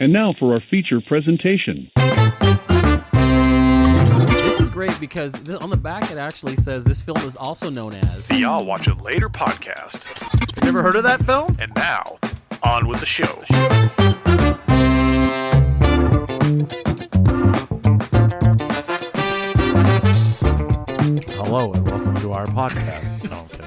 And now for our feature presentation. This is great because on the back it actually says this film is also known as the I'll Watch It Later podcast. You ever heard of that film? And now, on with the show. Hello and welcome to our podcast. No, I'm kidding.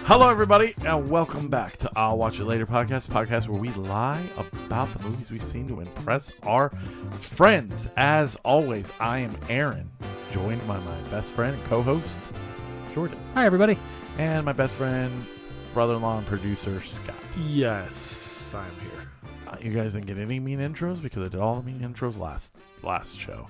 Hello, everybody, and welcome back to I'll Watch It Later podcast where we lie about the movies we've seen to impress our friends. As always, I am Aaron, joined by my best friend and co-host, Jordan. Hi, everybody. And my best friend, brother-in-law, and producer, Scott. Yes, I'm here. You guys didn't get any mean intros because I did all the mean intros last show.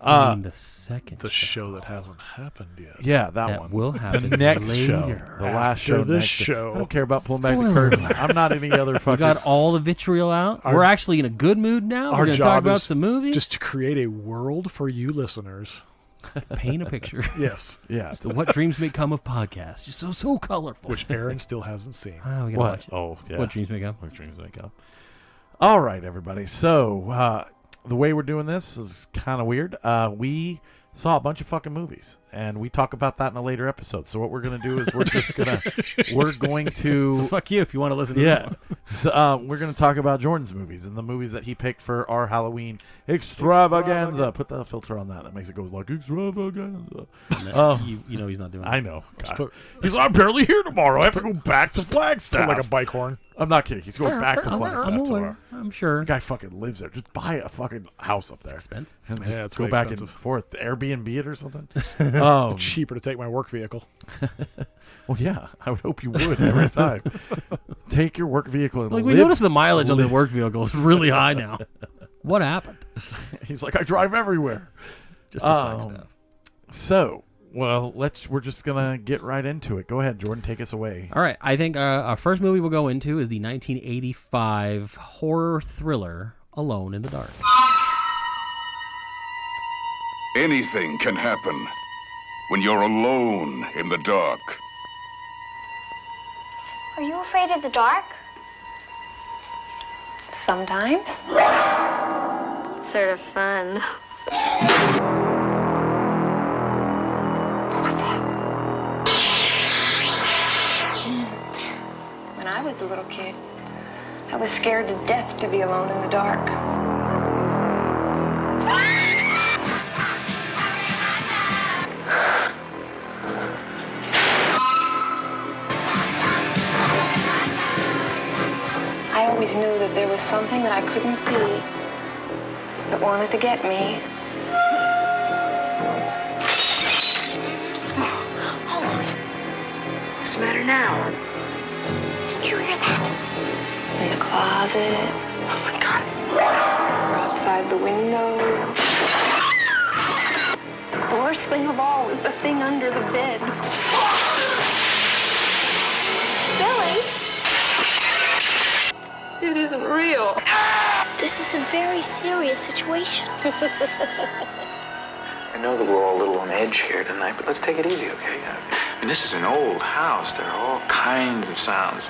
I mean the second The show that hasn't happened yet. Yeah, that that one. will happen The next later. show. The last After show. this next show. I don't care about pulling back the Spoiler curtain. alert. I'm not any other We fucking... got all the vitriol out. Our- We're actually in a good mood now. We're Our going to talk job about is some movies. just to create a world for you listeners. paint a picture. Yes, Yeah. It's the What Dreams May Come of podcast. Just so colorful. which Aaron still hasn't seen. Oh, we gotta What? watch it. Oh, yeah. What Dreams May Come. What dreams may come. All right, everybody. So, the way we're doing this is kind of weird. We saw a bunch of fucking movies, and we talk about that in a later episode. So what we're going to do is we're going to... So fuck you if you want to listen to this Yeah. one. So, we're going to talk about Jordan's movies and the movies that he picked for our Halloween extravaganza. Put the filter on that. That makes it go like extravaganza. Oh. You know he's not doing it. I know. God. put- He's like, I'm barely here tomorrow. I have to go back to Flagstaff. Put like a bike horn. I'm not kidding. He's going back to Flagstaff I'm aware. tomorrow. I'm sure. The guy fucking lives there. Just buy a fucking house up there. Expensive. And Yeah, just it's go way back expensive. and forth. Airbnb it or something. Cheaper to take my work vehicle. Well, yeah. I would hope you would every time. Take your work vehicle and Like we live. noticed the mileage on the work vehicle is really high now. What happened? He's like, I drive everywhere. Just the Flagstaff. So, well, we're just gonna get right into it. Go ahead, Jordan. Take us away. All right, I think our first movie we'll go into is the 1985 horror thriller Alone in the Dark. Anything can happen when you're alone in the dark. Are you afraid of the dark? Sometimes. It's sort of fun. What was that? When I was a little kid, I was scared to death to be alone in the dark. I always knew that there was something that I couldn't see that wanted to get me. Hold on. What's the matter now? Did you hear that? In the closet. Oh my God. Or outside the window. The worst thing of all is the thing under the bed. Billy! It isn't real. This is a very serious situation. I know that we're all a little on edge here tonight, but let's take it easy, okay? I mean, this is an old house. There are all kinds of sounds.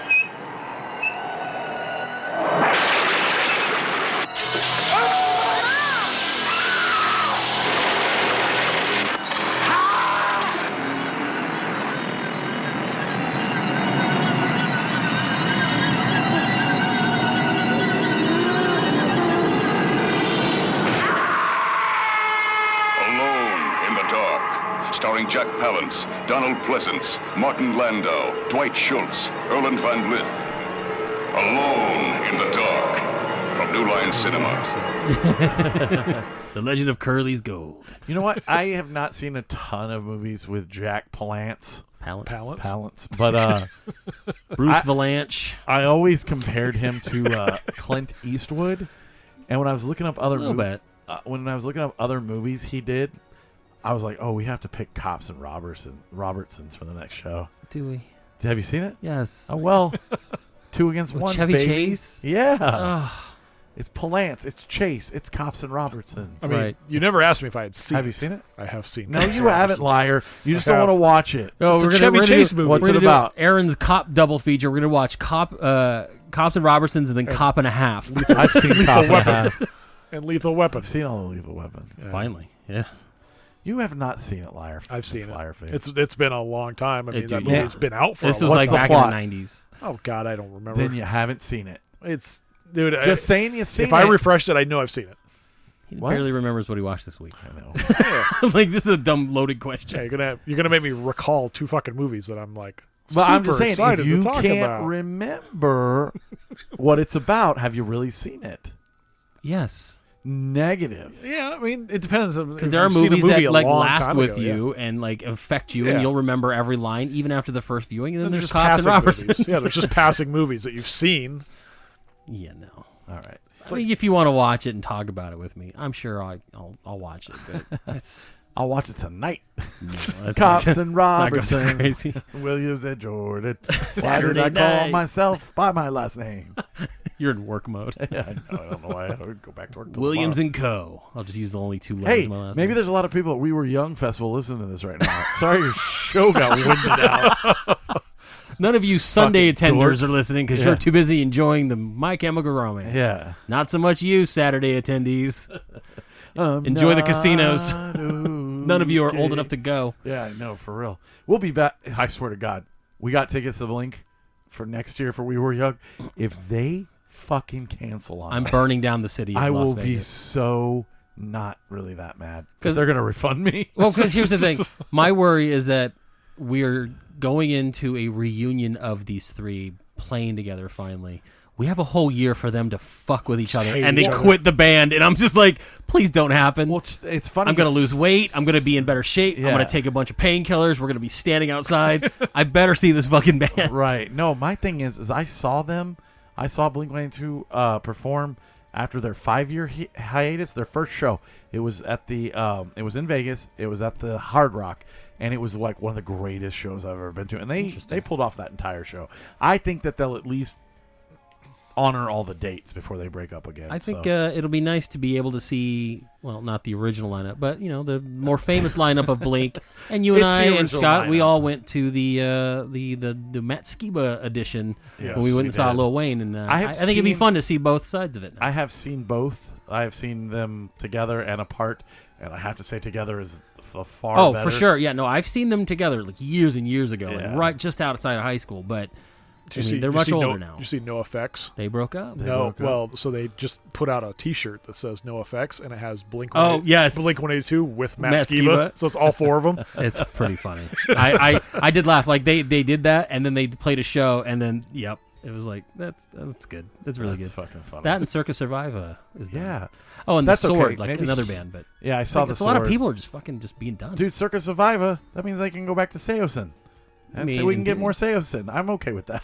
Alone in the Dark. Starring Jack Palance, Donald Pleasance, Martin Landau, Dwight Schultz, Erland Van Lith. Alone in the Dark. From New Line Cinema. The Legend of Curly's Gold. You know what? I have not seen a ton of movies with Jack Palance. Palance. But Bruce Valanche. I always compared him to Clint Eastwood. And when I was looking up other A little bit. when I was looking up other movies he did, I was like, oh, we have to pick Cops and Robertsons for the next show. Do we? Have you seen it? Yes. Oh, well, 2 against With 1, Chevy baby. Chase? Yeah. Ugh. It's Palance. It's Chase. It's Cops and Robertsons. I mean, Right. you never asked me if I had seen Have it. you seen it? I have seen No, Cops you and haven't, Robertsons. liar. You just I don't have. want to watch it. Oh, It's a Chevy Chase movie. What's we're it gonna about? do Aaron's cop double feature. We're gonna watch Cops and Robertsons, and then Cop and a Half. I've seen Cop and a Half. And Lethal Weapon. I've seen all the Lethal Weapon. Finally, yeah. You have not seen it, liar. I've seen Liar it. face. It's been a long time. I mean, It- that yeah. movie's been out for This a was long like the back plot? in the 90s. Oh God, I don't remember. Then you haven't seen it. It's dude. Just saying you seen if it. I refreshed it, I know I've seen it. He What? barely remembers what he watched this week. I know. Like, this is a dumb, loaded question. Yeah, you're gonna make me recall 2 fucking movies that I'm like. But I'm just super saying, excited if you to talk can't about. remember what it's about, have you really seen it? Yes. Negative. Yeah, I mean, it depends. Because there are movies that like last with you Yeah. and like affect you, Yeah. and you'll remember every line even after the first viewing. And then there's just Cops and passing Robertsons. movies. Yeah, there's just passing movies that you've seen. Yeah, no. All right. I mean, if you want to watch it and talk about it with me, I'm sure I'll watch it. But it's I'll watch it tonight. that's Cops not- and not go so Robertsons, crazy. Williams and Jordan. Why did Saturday I call night. myself by my last name? You're in work mode. Yeah, I don't know why I would go back to work. till Williams tomorrow. and Co. I'll just use the only 2 letters Hey, of my last maybe name. there's a lot of people at We Were Young Festival listening to this right now. Sorry your show got winded out. None of you Sunday Fucking attenders dorks. are listening because Yeah. you're too busy enjoying the My Chemical Romance. Yeah. Not so much you Saturday attendees. Enjoy the casinos. None of you are old enough to go. Yeah, I know, for real. We'll be back. I swear to God. We got tickets to Blink for next year for We Were Young. If they fucking cancel on I'm us, burning down the city of I Las will be Vegas. so not really that mad. 'Cause- Because they're going to refund me. Well, because here's the thing. My worry is that we're going into a reunion of these 3 playing together finally. We have a whole year for them to fuck with each other hate and then each other. quit the band. And I'm just like, please don't happen. Well, it's funny. I'm going to lose weight. I'm going to be in better shape. I'm Yeah. going to take a bunch of painkillers. We're going to be standing outside. I better see this fucking band. Right. No, my thing is I saw Blink-182 perform after their 5-year hiatus, their first show. It was at the it was in Vegas. It was at the Hard Rock, and it was like one of the greatest shows I've ever been to. And they pulled off that entire show. I think that they'll at least honor all the dates before they break up again. I think so. it'll be nice to be able to see, well, not the original lineup, but the more famous lineup of Blink. And you and It's the I and original Scott, we lineup. all went to the Matt Skiba edition Yes, when we went we and saw did. Lil Wayne. And I have I think it'd be seen- fun to see both sides of it. Now. I have seen both. I have seen them together and apart, and I have to say together is the far Oh, better. for sure. Yeah, no, I've seen them together like years and years ago, Yeah. like right just outside of high school. But Do you I mean, see- they're you much see older no, now. You see No Effects? They broke up. No, broke up. well, so they just put out a T-shirt that says No Effects, and it has Blink. Oh, yes. Blink 182 with Matt, Matt Skiba. Skiba. So it's all 4 of them. It's pretty funny. I did laugh. Like they did that, and then they played a show, and then yep, it was like that's good. That's really That's good. fucking funny. That and Circus Surviva is done. Yeah. Oh, and That's the Sword, okay. like Maybe- another band, but Yeah, I saw like, the it's a lot of Sword. people are just being done. Dude, Circus Surviva, that means they can go back to Seosin. And I so we mean, can get more Seosin. I'm okay with that.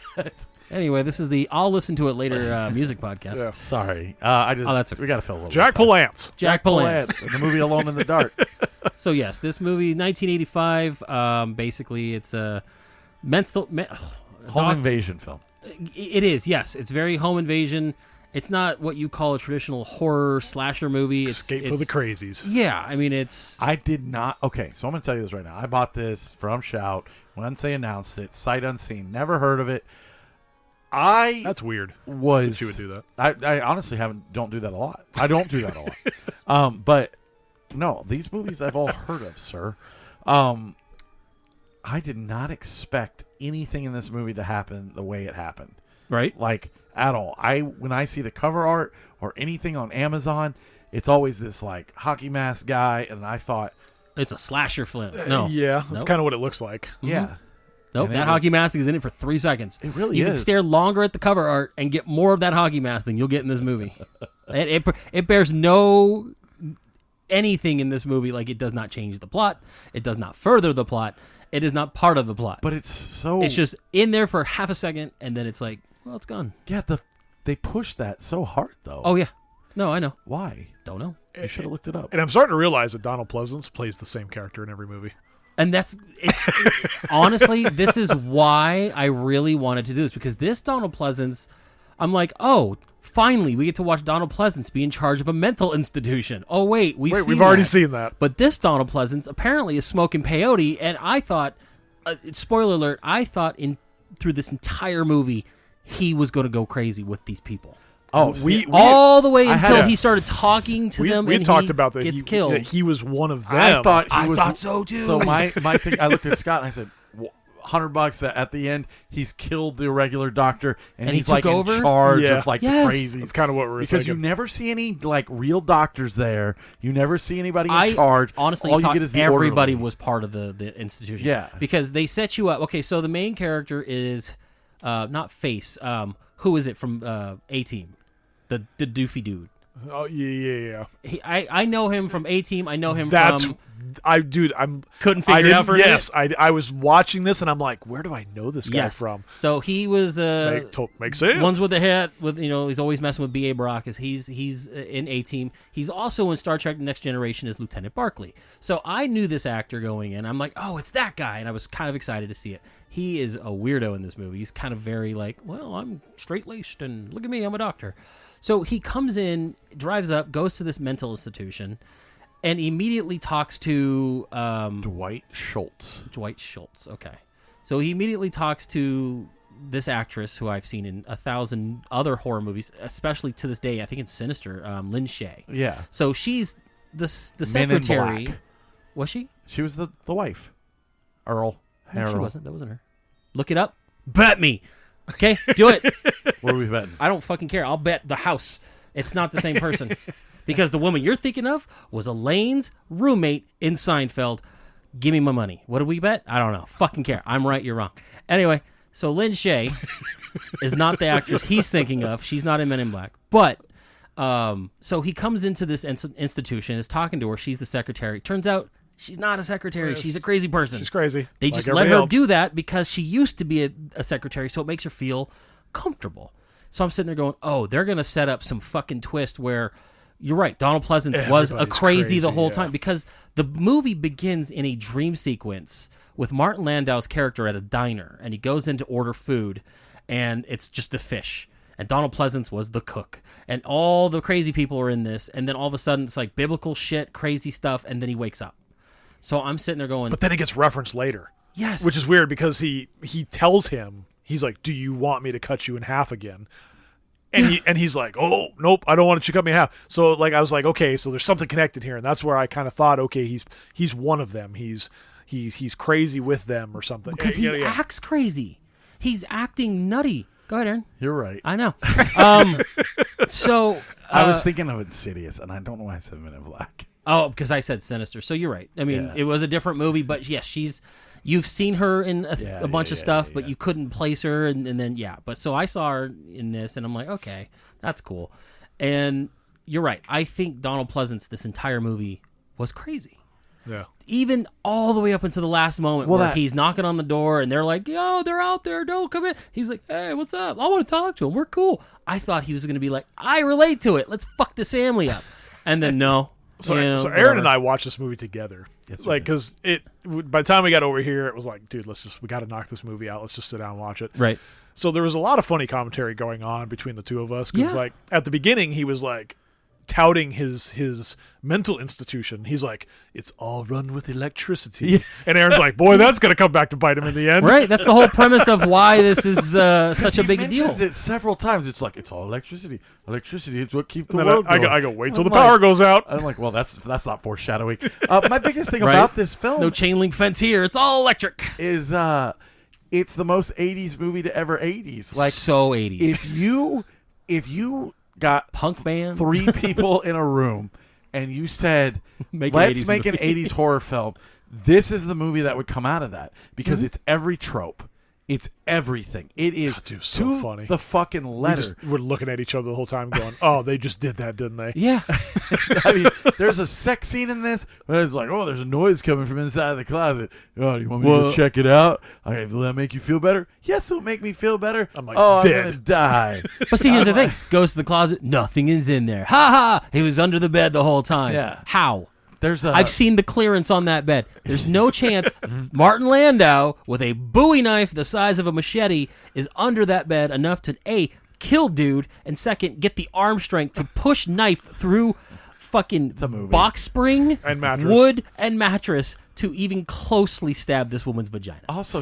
Anyway, this is the I'll listen to it later music podcast. Yeah. Sorry. I just Oh, that's okay. we got to fill a little Jack bit of time. Palance. Jack Palance. in the movie Alone in the Dark. So yes, this movie, 1985. Basically, it's a Home invasion film. It is, yes. It's very home invasion. It's not what you call a traditional horror slasher movie. It's, Escape it's for the Crazies. Yeah, I mean it's. I did not. Okay, so I'm going to tell you this right now. I bought this from Shout once they announced it, sight unseen. Never heard of it. That's weird. Was That you would do that. I honestly don't do that a lot. I don't do that a lot. But no, these movies I've all heard of, sir. I did not expect anything in this movie to happen the way it happened. Right? Like at all. When I see the cover art or anything on Amazon, it's always this like hockey mask guy, and I thought, It's a slasher film. No. Yeah, that's Nope. kind of what it looks like. yeah, Nope, And that it- hockey mask is in it for 3 seconds. It really you can is. stare longer at the cover art and get more of that hockey mask than you'll get in this movie. it bears no anything in this movie. Like, it does not change the plot. It does not further the plot. It is not part of the plot. but it's so. It's just in there for half a second, and then it's like, well, it's gone. yeah. They pushed that so hard though. Oh, yeah. No, I know. Why? Don't know. You should have looked it up. And I'm starting to realize that Donald Pleasance plays the same character in every movie. And that's honestly, this is why I really wanted to do this, because this Donald Pleasance, I'm like, oh, finally, we get to watch Donald Pleasance be in charge of a mental institution. Oh, wait, we've already seen that. But this Donald Pleasance apparently is smoking peyote, and I thought, spoiler alert, I thought through this entire movie, he was going to go crazy with these people. Oh, all the way until he started talking to them. We and talked he about that. Gets killed. That he was one of them. I thought so too. So my thing, I looked at Scott and I said, $100 that at the end he's killed the regular doctor and he he's took like over? in charge Yeah. of like Yes. the crazy. That's kind of what we're Because thinking. you never see any like real doctors there. You never see anybody in I charge. honestly all thought you get is the everybody orderly. was part of the institution. Yeah. Because they set you up. Okay, so the main character is not Face. Who is it from A-Team? The doofy dude. Oh yeah. I know him from A-Team. I know him That's from... I'm Couldn't figure it out for a minute? Yes, I was watching this and I'm like, where do I know this guy from? So he was Makes sense. ones with the hat with he's always messing with B.A. Baracus. He's in A-Team. He's also in Star Trek: Next Generation as Lieutenant Barclay. So I knew this actor going in. I'm like, oh, it's that guy, and I was kind of excited to see it. He is a weirdo in this movie. He's kind of very like, well, I'm straight laced and look at me, I'm a doctor. So he comes in, drives up, goes to this mental institution, and immediately talks to Dwight Schultz. Dwight Schultz. Okay. So he immediately talks to this actress who I've seen in 1,000 other horror movies, especially to this day. I think it's Sinister, Lynn Shay. Yeah. So she's the Men in secretary. Black. Was she? She was the wife. Earl. No, she Harold. wasn't. That wasn't her. Look it up. Bet me. Okay, do it. What are we betting? I don't fucking care. I'll bet the house it's not the same person. Because the woman you're thinking of was Elaine's roommate in Seinfeld. Give me my money. What do we bet? I don't know. Fucking care. I'm right, you're wrong. Anyway, so Lynn Shay is not the actress he's thinking of. She's not in Men in Black. But, so he comes into this institution, is talking to her. She's the secretary. Turns out she's not a secretary. She's a crazy person. She's crazy. They like just let everybody her else. do that because she used to be a secretary, so it makes her feel comfortable. So I'm sitting there going, oh, they're going to set up some fucking twist where, you're right, Donald Pleasance was a Everybody's crazy the crazy, whole yeah. time because the movie begins in a dream sequence with Martin Landau's character at a diner, and he goes in to order food, and it's just the fish. And Donald Pleasance was the cook. And all the crazy people are in this, and then all of a sudden it's like biblical shit, crazy stuff, and then he wakes up. So I'm sitting there going... But then it gets referenced later. Yes. Which is weird because he tells him, he's like, do you want me to cut you in half again? And he's like, oh, nope, I don't want you to cut me in half. So like I was like, okay, so there's something connected here. And that's where I kind of thought, okay, he's one of them. He's crazy with them or something. Because he acts crazy. He's acting nutty. Go ahead, Aaron. You're right. I know. So... I was thinking of Insidious, and I don't know why I said Men in Black. Oh, because I said Sinister. So you're right. I mean, Yeah. It was a different movie, but yes, you've seen her in a bunch of stuff, but you couldn't place her, and then, But so I saw her in this, and I'm like, okay, that's cool. And you're right. I think Donald Pleasance, this entire movie, was crazy. Yeah. Even all the way up until the last moment where he's knocking on the door, and they're like, yo, they're out there, don't come in. He's like, hey, what's up? I want to talk to him. We're cool. I thought he was going to be like, I relate to it. Let's fuck this family up. And then no. So whatever. Aaron and I watched this movie together. Yes, we like, did. because by the time we got over here, it was like, dude, we got to knock this movie out. Let's just sit down and watch it. Right. So there was a lot of funny commentary going on between the two of us. Because, like, at the beginning, he was like touting his mental institution. He's like, it's all run with electricity. Yeah. And Aaron's like, boy, that's going to come back to bite him in the end. Right. That's the whole premise of why this is such a big deal. Mentions it several times. It's like, it's all electricity. Electricity is what keeps the And then world going. I go, wait till the power goes out. I'm like, well, that's not foreshadowing. My biggest thing about this film no chain link fence here. It's all electric. is it's the most 80s movie to ever 80s. Like, so 80s. If you got punk bands, 3 people in a room, and you said, let's make an 80s horror film, this is the movie that would come out of that because it's every trope. It's everything. It is Dude, so to funny. the fucking letter. We're looking at each other the whole time going, oh, they just did that, didn't they? Yeah. I mean, there's a sex scene in this where it's like, oh, there's a noise coming from inside the closet. Oh, do you want me to go check it out? Okay, will that make you feel better? Yes, it'll make me feel better. I'm like, oh, dead. I'm going to die. But see, here's the thing. Goes to the closet. Nothing is in there. Ha ha. He was under the bed the whole time. Yeah. How? I've seen the clearance on that bed. There's no chance Martin Landau with a Bowie knife the size of a machete is under that bed enough to A, kill dude, and second, get the arm strength to push knife through fucking box spring, And mattress. wood, and mattress to even closely stab this woman's vagina. Also,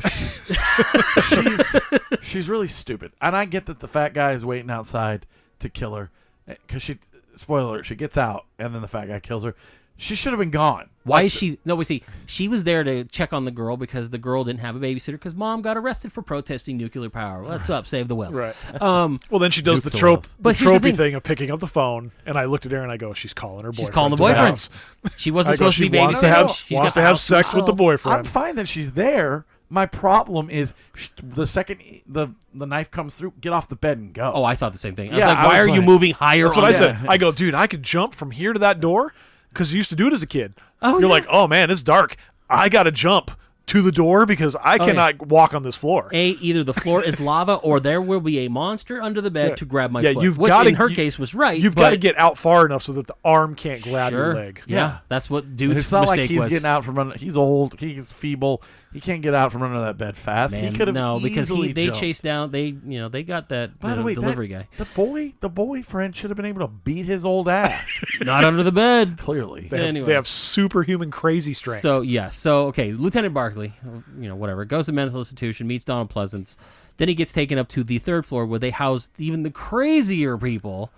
she's really stupid, and I get that the fat guy is waiting outside to kill her because spoiler alert, she gets out, and then the fat guy kills her. She should have been gone. Why is she? No, we see. She was there to check on the girl because the girl didn't have a babysitter because mom got arrested for protesting nuclear power. Let's up, save the whales. Right. Well, then she does the Nuke the trope, wells. the But here's the trophy thing. thing of picking up the phone, and I looked at her and I go, "She's calling her boyfriend." She's calling the to boyfriend. house. She wasn't I go, supposed to she be wants babysitting. to have, She's wants got to the have house to sex with the herself. boyfriend. I'm fine that she's there. My problem is the second the knife comes through, get off the bed and go. Oh, I thought the same thing. I was Yeah, like, I why was are you like- moving higher? That's what on I said. that? I go, dude, I could jump from here to that door because you used to do it as a kid. Oh, You're yeah. like, oh man, it's dark. I got to jump to the door because I yeah. cannot walk on this floor. Either the floor is lava or there will be a monster under the bed Yeah. to grab my Yeah, foot. you've Which gotta- in her you- case was right. You've but got to get out far enough so that the arm can't grab sure. your leg. Yeah, that's what And dude's it's not mistake like he's was. getting out from under. He's old. He's feeble. He can't get out from under that bed fast. Man, he could have no, because easily they jumped. chased down. They got that By the way, delivery guy the boyfriend should have been able to beat his old ass. not under the bed. Clearly, Anyway. They have superhuman crazy strength. So yes, so okay, Lieutenant Barkley, whatever, goes to mental institution, meets Donald Pleasance, then he gets taken up to the third floor where they house even the crazier people,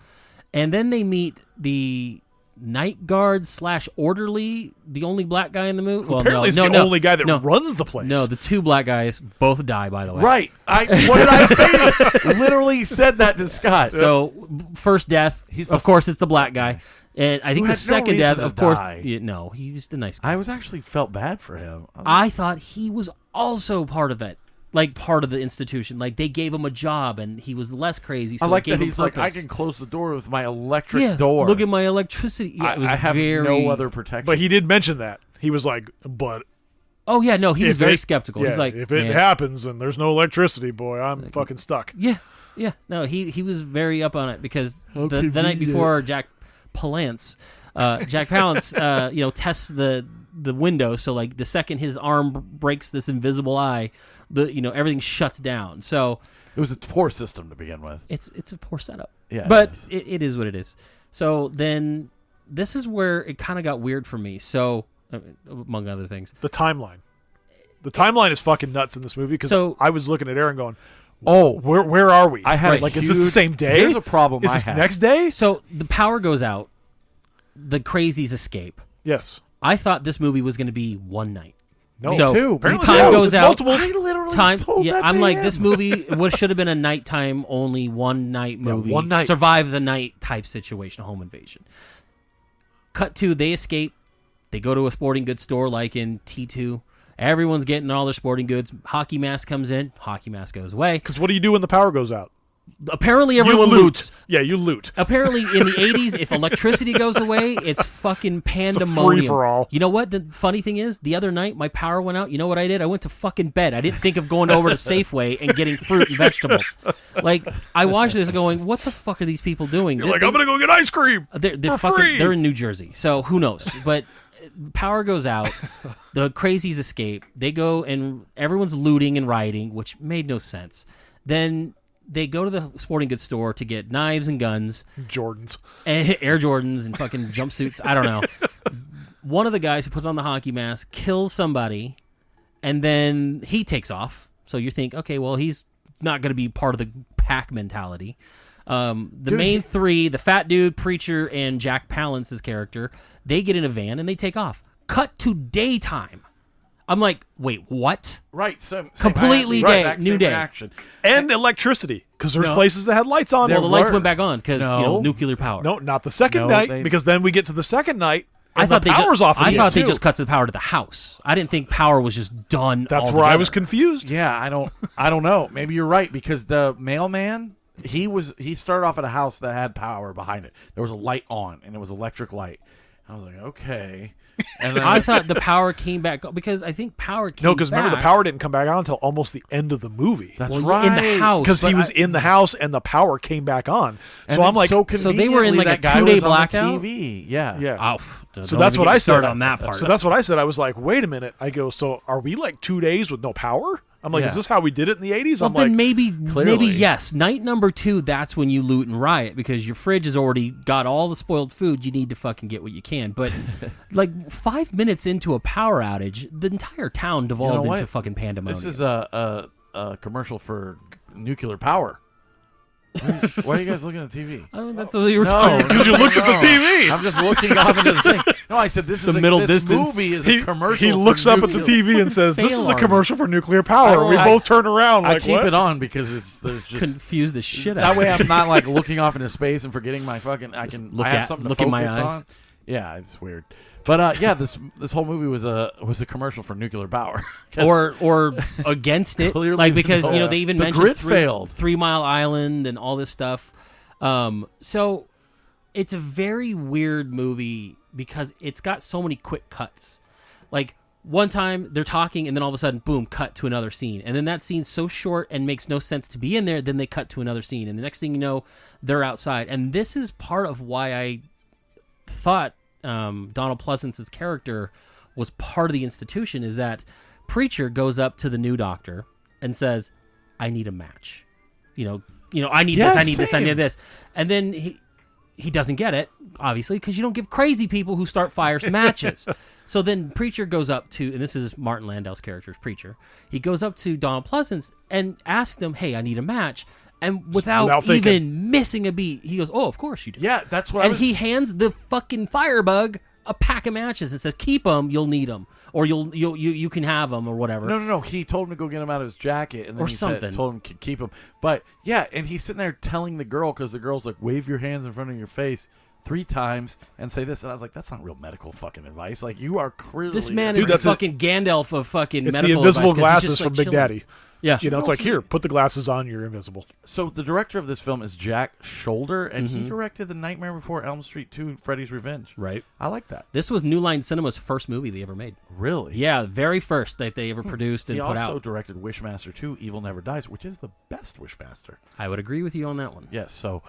and then they meet the night guard / orderly, the only black guy in the movie. Well, apparently, no, it's no, the only guy that no, runs the place. No, the two black guys both die. By the way, right? What did I say? Literally said that to Scott. So first death, of course, it's the black guy, and I think Who the had no second reason death, to of course, die. no, he was the nice guy. I was actually felt bad for him. I thought he was also part of it, like part of the institution. Like they gave him a job, and he was less crazy. So I like it gave that him he's like, I purpose. can close the door with my electric Yeah, door. look at my electricity. Yeah, it was I have very... no other protection. But he did mention that. He was like, but Oh yeah, no, he was if very it- skeptical. yeah, He's like, if it "Man." happens and there's no electricity, boy, I'm fucking stuck. Yeah. No, he was very up on it because the night before Jack Palance, tests the window. So like the second his arm breaks this invisible eye, everything shuts down. So it was a poor system to begin with. it's a poor setup. Yeah, but it it is what it is. So then this is where it kind of got weird for me. So among other things, The timeline. The timeline is fucking nuts in this movie because So- I was looking at Aaron going, Oh, where are we? I had a like, is this the huge- same day? Here's a problem Is I this had. next day? so the power goes out, the crazies escape. Yes. I thought this movie was going to be one night. No. so too. the Apparently time so. goes It's out. multiples. I literally Time. sold Yeah, that I'm to like him. this movie should have been a nighttime only one night movie. one night. Survive the night type situation, home invasion. Cut to they escape. They go to a sporting goods store like in T2. Everyone's getting all their sporting goods. Hockey mask comes in. Hockey mask goes away. Because what do you do when the power goes out? Apparently everyone you loot. loots. Yeah, you loot. Apparently, in the 80s, if electricity goes away, it's fucking pandemonium. free-for-all. You know what? The funny thing is, the other night, my power went out. You know what I did? I went to fucking bed. I didn't think of going over to Safeway and getting fruit and vegetables. Like, I watched this going, what the fuck are these people doing? You're like, I'm going to go get ice cream. They're for fucking, free. they're in New Jersey, so who knows? But power goes out. The crazies escape. They go and everyone's looting and rioting, which made no sense. Then they go to the sporting goods store to get knives and guns, Jordans. and Air Jordans and fucking jumpsuits. I don't know. One of the guys who puts on the hockey mask kills somebody, and then he takes off. So you think, okay, well, he's not going to be part of the pack mentality. The main three, the fat dude, Preacher, and Jack Palance's character, they get in a van and they take off. Cut to daytime. I'm like, wait, what? Right, same Completely right, day, exact new same day. reaction. And electricity. Because there's No. places that had lights on. Well, the lights were- went back on because No. nuclear power. No, not the second No, night. they- Because then we get to the second night. And I thought the they power's off. I again, thought they too. just cut to the power to the house. I didn't think power was just done. That's where I was altogether. confused. Yeah, I don't know. Maybe you're right because the mailman he started off at a house that had power behind it. There was a light on and it was electric light. I was like, okay. And then I thought the power came back because I think power came No, because remember, the back. power didn't come back on until almost the end of the movie. that's Well, right in the house. Because he But was I- in the house and the power came back on. and So then I'm like, So they were in, conveniently, like, a that guy 2-day was on the blackout? TV. Yeah. yeah. Oh, So that's what I said on that part. So that's what I said. I was like, wait a minute. I go, so are we like 2 days with no power? I'm like, Yeah. is this how we did it in the 80s? Well, I'm then like, maybe clearly. yes. Night number 2, that's when you loot and riot because your fridge has already got all the spoiled food. You need to fucking get what you can. But like 5 minutes into a power outage, the entire town devolved what? into fucking pandemonium. This is a commercial for nuclear power. Why are you guys looking at the TV? Oh, that's what you were talking about. because you looked at the TV. I'm just looking off into the thing. No, I said this The is middle this distance. movie is a commercial. He for looks up at the nuclear- TV and says, "This fail is a army. commercial for nuclear power." We both turn around I like, keep what? it on because there's just Confuse the shit out that of way me. I'm not like looking off into space and forgetting my fucking. I can look I have at- something look to in my focus eyes. on. Yeah, it's weird. But yeah, this whole movie was a commercial for nuclear power. 'Cause or against it, Clearly like because no. they even The mentioned grid failed. 3 Mile Island and all this stuff. So it's a very weird movie because it's got so many quick cuts. Like one time they're talking and then all of a sudden, boom, cut to another scene, and then that scene's so short and makes no sense to be in there. Then they cut to another scene, and the next thing you know, they're outside. And this is part of why I thought Donald Pleasance's character was part of the institution, is that Preacher goes up to the new doctor and says, I need a match. I need Yeah, this, I need this, I same. need this. And then he doesn't get it, obviously, because you don't give crazy people who start fires matches. So then Preacher goes up to, and this is Martin Landau's character's Preacher, he goes up to Donald Pleasance and asks him, hey, I need a match. And without thinking. even missing a beat, he goes, oh, of course you do. Yeah, that's what I And was. he hands the fucking firebug a pack of matches and says, keep them, you'll need them. Or you can have them or whatever. No. He told him to go get him out of his jacket, and then Or he something. told him to keep him. But yeah, and he's sitting there telling the girl, because the girl's like, wave your hands in front of your face 3 times and say this, and I was like, that's not real medical fucking advice. Like, you are clearly This man Dude, is the that's fucking Gandalf of fucking It's the medical invisible advice, 'cause he's glasses just, from like, Big chilling. Daddy. Yeah. It's like, here, put the glasses on, you're invisible. So the director of this film is Jack Shoulder, and Mm-hmm. he directed The Nightmare Before Elm Street 2, Freddy's Revenge. Right. I like that. This was New Line Cinema's first movie they ever made. Really? Yeah, very first that they ever produced and He put also out. directed Wishmaster 2, Evil Never Dies, which is the best Wishmaster. I would agree with you on that one. Yes, so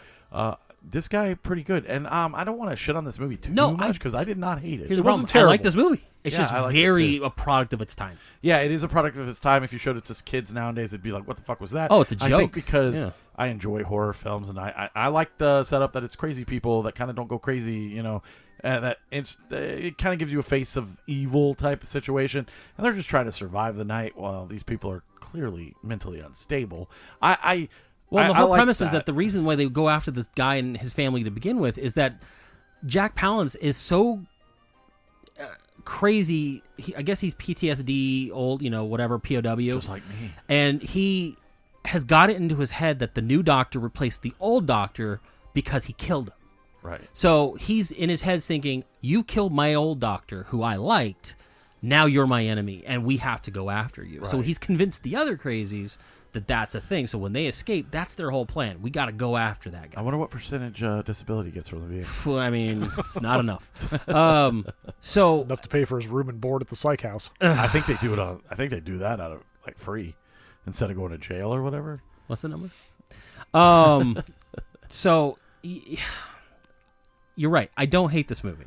this guy pretty good. And I don't want to shit on this movie too No, much because I did not hate it. Here's the wasn't problem. I like terrible. this movie. It's Yeah, just I liked it very too. a product of its time. Yeah, it is a product of its time. If you showed it to kids nowadays, it'd be like, what the fuck was that? Oh, it's a I think joke. because Yeah. I enjoy horror films, and I like the setup that it's crazy people that kind of don't go crazy, and that it kind of gives you a face of evil type of situation, and they're just trying to survive the night while these people are clearly mentally unstable. Well, the I whole like premise is that the reason why they go after this guy and his family to begin with is that Jack Palance is so crazy. I guess he's PTSD, old, whatever, POW. just like me. And he has got it into his head that the new doctor replaced the old doctor because he killed him. Right. So he's in his head thinking, you killed my old doctor who I liked. Now you're my enemy and we have to go after you. So Right. he's convinced the other crazies that that's a thing. So when they escape, that's their whole plan. We got to go after that I guy. wonder what percentage disability gets from the vehicle. I mean, it's not enough. So Enough to pay for his room and board at the psych house. I think they do it on. I think they do that out of like free, instead of going to jail or whatever. what's the number? So you're right. I don't hate this movie.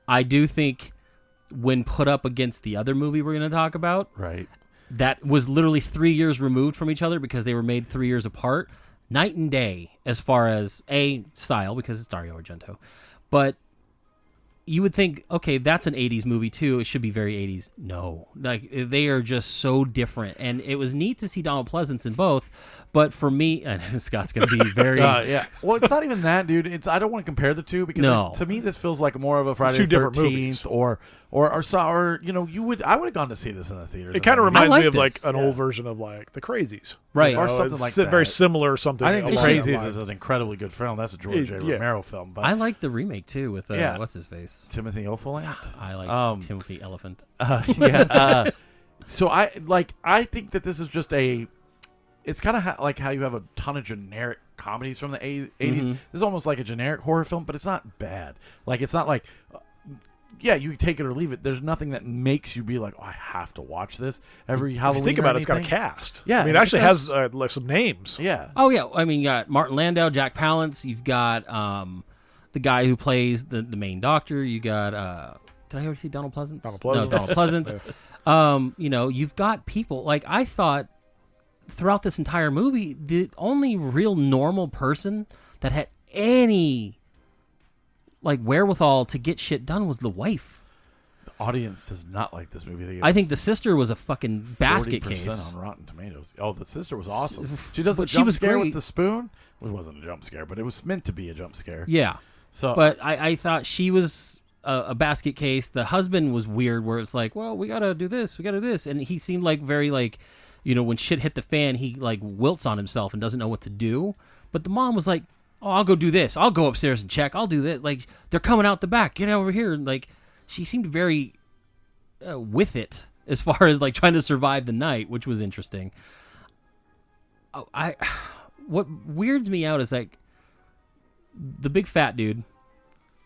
I do think when put up against the other movie we're going to talk about, Right. that was literally 3 years removed from each other because they were made 3 years apart, night and day as far as style, because it's Dario Argento. But you would think, okay, that's an 80s movie too. It should be very 80s. No, like they are just so different. And it was neat to see Donald Pleasance in both. But for me, and Scott's going to be very Yeah. Well, it's not even that, dude. I don't want to compare the two because No. to me this feels like more of a Friday Two the different 13th movies. or I would have gone to see this in the theaters. It kind of I reminds like me of this. like an old version of like The Crazies. Right. Or something It's like very that. similar something. I think The along that Crazies line. is an incredibly good film. That's a George A. Yeah. Romero film. But I like the remake too with Yeah. what's his face. Timothy Olyphant. I like Timothy Elephant. So I think that this is just it's kind of like how you have a ton of generic comedies from the 80s. This is almost like a generic horror film, but it's not bad. Like, it's not like, you take it or leave it. There's nothing that makes you be like, oh, I have to watch this every If Halloween. you think or about it, it's got a anything. cast. Yeah, I mean, it it actually does. has like some names. Yeah. Oh yeah, I mean, you got Martin Landau, Jack Palance. You've got the guy who plays the main doctor. You got Did I already see Donald Pleasance? Donald No, Pleasance. Donald Pleasance. You know, you've got people like I thought throughout this entire movie, the only real normal person that had any like wherewithal to get shit done was the wife. The audience does not like this movie. I think the sister was a fucking basket case. on Rotten Tomatoes. Oh, the sister was awesome. She does the But she jump was scare great. with the spoon. Well, it wasn't a jump scare, but it was meant to be a jump scare. Yeah. So, But I thought she was a basket case. The husband was weird, where it's like, well, we gotta do this, we gotta do this, and he seemed like very like, you know, when shit hit the fan, he like wilts on himself and doesn't know what to do. But the mom was like, oh, I'll go do this. I'll go upstairs and check. I'll do this. Like they're coming out the back. Get over here. And like she seemed very with it as far as like trying to survive the night, which was interesting. What weirds me out is like the big fat dude,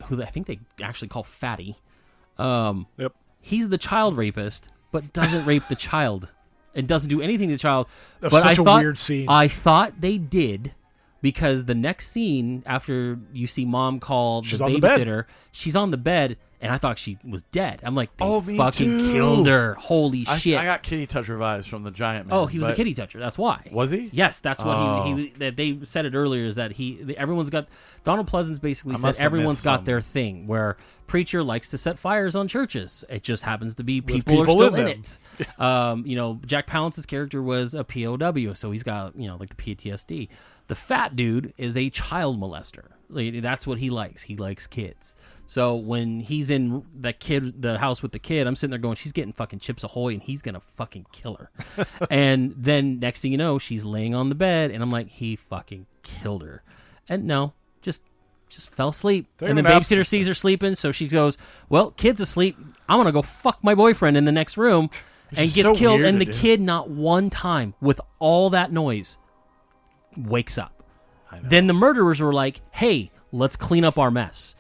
who I think they actually call Fatty. Yep. He's the child rapist, but doesn't rape the child and doesn't do anything to the child. That But was such I a thought, weird scene. I thought they did because the next scene after you see mom call She's the on the bed. babysitter, she's on the bed. And I thought she was dead. I'm like, they Oh, me fucking too. killed her. Holy shit. I got kitty toucher vibes from the giant man. Oh, he was a but- kitty toucher. That's why. Was he? Yes, that's what Oh. he that they said it earlier is that everyone's got Donald Pleasance basically I said must have everyone's missed got some. their thing where preacher likes to set fires on churches. It just happens to be With people are people still in in them. it. You know, Jack Palance's character was a POW, so he's got, you know, like the PTSD. The fat dude is a child molester. Like, that's what he likes. He likes kids. So when he's in the house with the kid, I'm sitting there going, she's getting fucking Chips Ahoy and he's going to fucking kill her. And then next thing you know, she's laying on the bed and I'm like, he fucking killed her. And no, just fell asleep. Take And a the nap. babysitter sees her sleeping. So she goes, well, kid's asleep. I'm going to go fuck my boyfriend in the next room. And is gets so killed. weird And to the do. kid, not one time with all that noise, wakes up. I know. Then the murderers were like, hey, let's clean up our mess.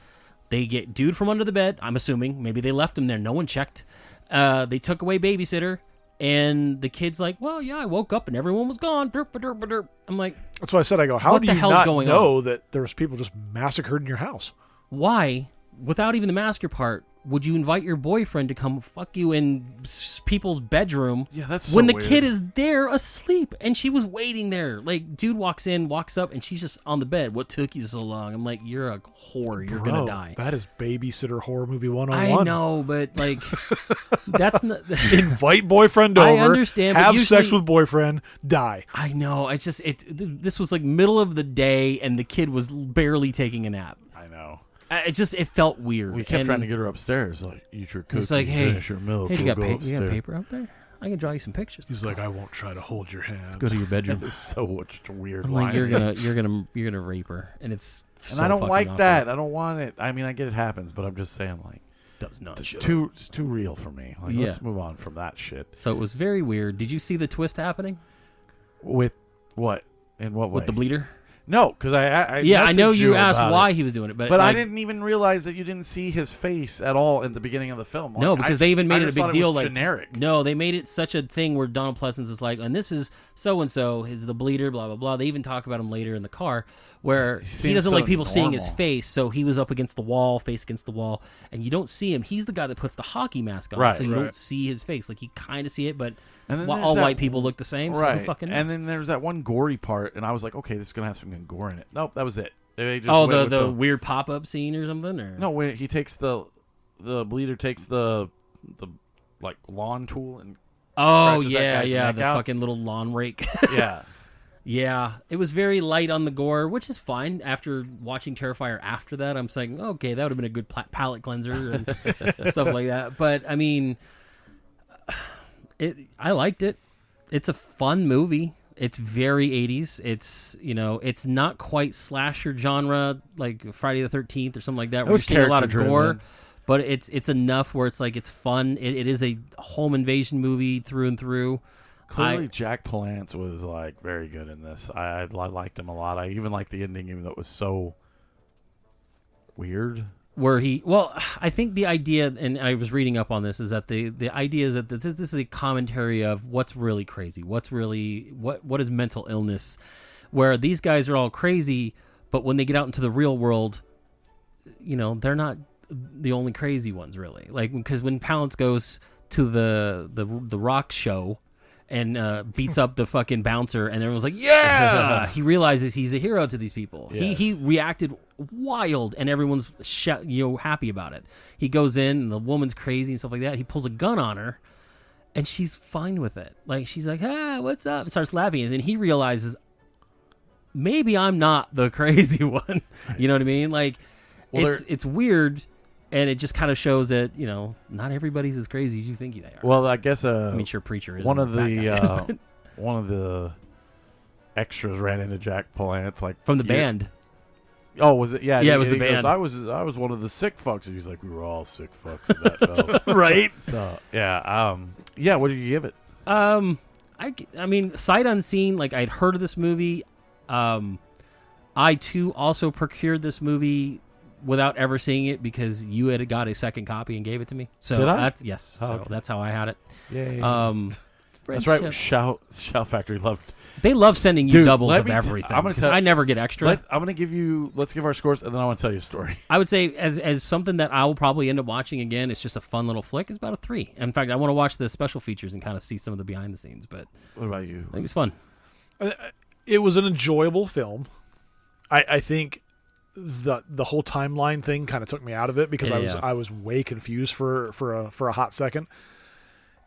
They get dude from under the bed, I'm assuming. Maybe they left him there. No one checked. They took away babysitter. And the kid's like, well, yeah, I woke up and everyone was gone. Derp, derp, derp. I'm like, That's why I said, I go, how What do the you hell's not going know that there was people just massacred in your house? why, without even the massacre part, would you invite your boyfriend to come fuck you in people's bedroom Yeah, that's so when the weird. kid is there asleep and she was waiting there? Like, dude walks in, walks up, and she's just on the bed. What took you so long? I'm like, you're a whore. You're Bro, gonna die. That is babysitter horror movie 101. I know, but like, that's not. Invite boyfriend I over. understand, but Have usually- sex with boyfriend. Die. I know. It's just this was like middle of the day, and the kid was barely taking a nap. I know. It felt weird. We kept And trying to get her upstairs. Like, eat your cookies, It's like, hey, finish your milk, hey, you we'll got, go you got upstairs. paper out there? I can draw you some pictures. He's like, I won't try to hold your hand. Let's go to your bedroom. It was so much weird. I'm like, line. you're gonna rape her, and it's And so I don't fucking like awkward. that. I don't want it. I mean, I get it happens, but I'm just saying, like, Does not. it's show. too real for me. Like, Yeah. let's move on from that shit. So it was very weird. Did you see the twist happening With what? In what way? with the bleeder? No, because I Yeah, I know messaged you asked about why it. he was doing it, but But I like, didn't even realize that you didn't see his face at all at the beginning of the film. Like, No, because they even I made it a just big thought deal. was Like generic. No, they made it such a thing where Donald Pleasance is like, and this is so and so is the bleeder, blah blah blah. They even talk about him later in the car, where he seems doesn't so like people seeing his normal. face, so he was up against the wall, face against the wall, and you don't see him. He's the guy that puts the hockey mask on, Right, so you right. don't see his face. Like you kind of see it, but And then all there's that- white people look the same. So Right. who fucking knows? And then there's that one gory part, and I was like, okay, this is gonna have some gore in it. Nope, that was it. They just oh, went the with the weird pop up scene or something, or no, when he takes the bleeder takes the like lawn tool and oh scratches that yeah, guy's yeah, neck the out. fucking little lawn rake. yeah. Yeah, it was very light on the gore, which is fine. After watching Terrifier after that, I'm saying, okay, that would have been a good palate cleanser and stuff like that. But I mean, I liked it. It's a fun movie. It's very 80s. It's, you know, it's not quite slasher genre like Friday the 13th or something like that, where you're was seeing a lot of gore. character-driven. But it's enough where it's like it's fun. It is a home invasion movie through and through. Clearly, Jack Palance was like very good in this. I liked him a lot. I even liked the ending, even though it was so weird. Where I think the idea, and I was reading up on this, is that the idea is that this is a commentary of what's really crazy, what's really what is mental illness, where these guys are all crazy, but when they get out into the real world, you know, they're not the only crazy ones, really. Like, because when Palance goes to the rock show and beats up the fucking bouncer, and everyone's like, yeah, he realizes he's a hero to these people. Yes. He reacted wild, and everyone's happy about it. He goes in, and the woman's crazy and stuff like that. He pulls a gun on her, and she's fine with it. Like, she's like, what's up? And starts laughing, and then he realizes, maybe I'm not the crazy one. You know what I mean? Like, it's weird. And it just kind of shows that, not everybody's as crazy as you think they are. Well, I guess I mean, sure, Preacher is one of the extras ran into Jack Palance, like from the band. Oh, was it? Yeah, it was the band. Goes, I was one of the sick fucks. And he's like, we were all sick fucks in that film, right? So yeah, what did you give it? I mean, sight unseen. Like, I'd heard of this movie. I too also procured this movie without ever seeing it because you had got a second copy and gave it to me. So did I? That's how I had it. Yeah. That's right. Shout Factory loved. They love sending you doubles of everything. Because I never get extra. I'm going to give you. Let's give our scores, and then I want to tell you a story. I would say as something that I will probably end up watching again. It's just a fun little flick. It's about a 3. In fact, I want to watch the special features and kind of see some of the behind the scenes. But what about you? I think it's fun. It was an enjoyable film. I think the whole timeline thing kind of took me out of it because I was way confused for a hot second.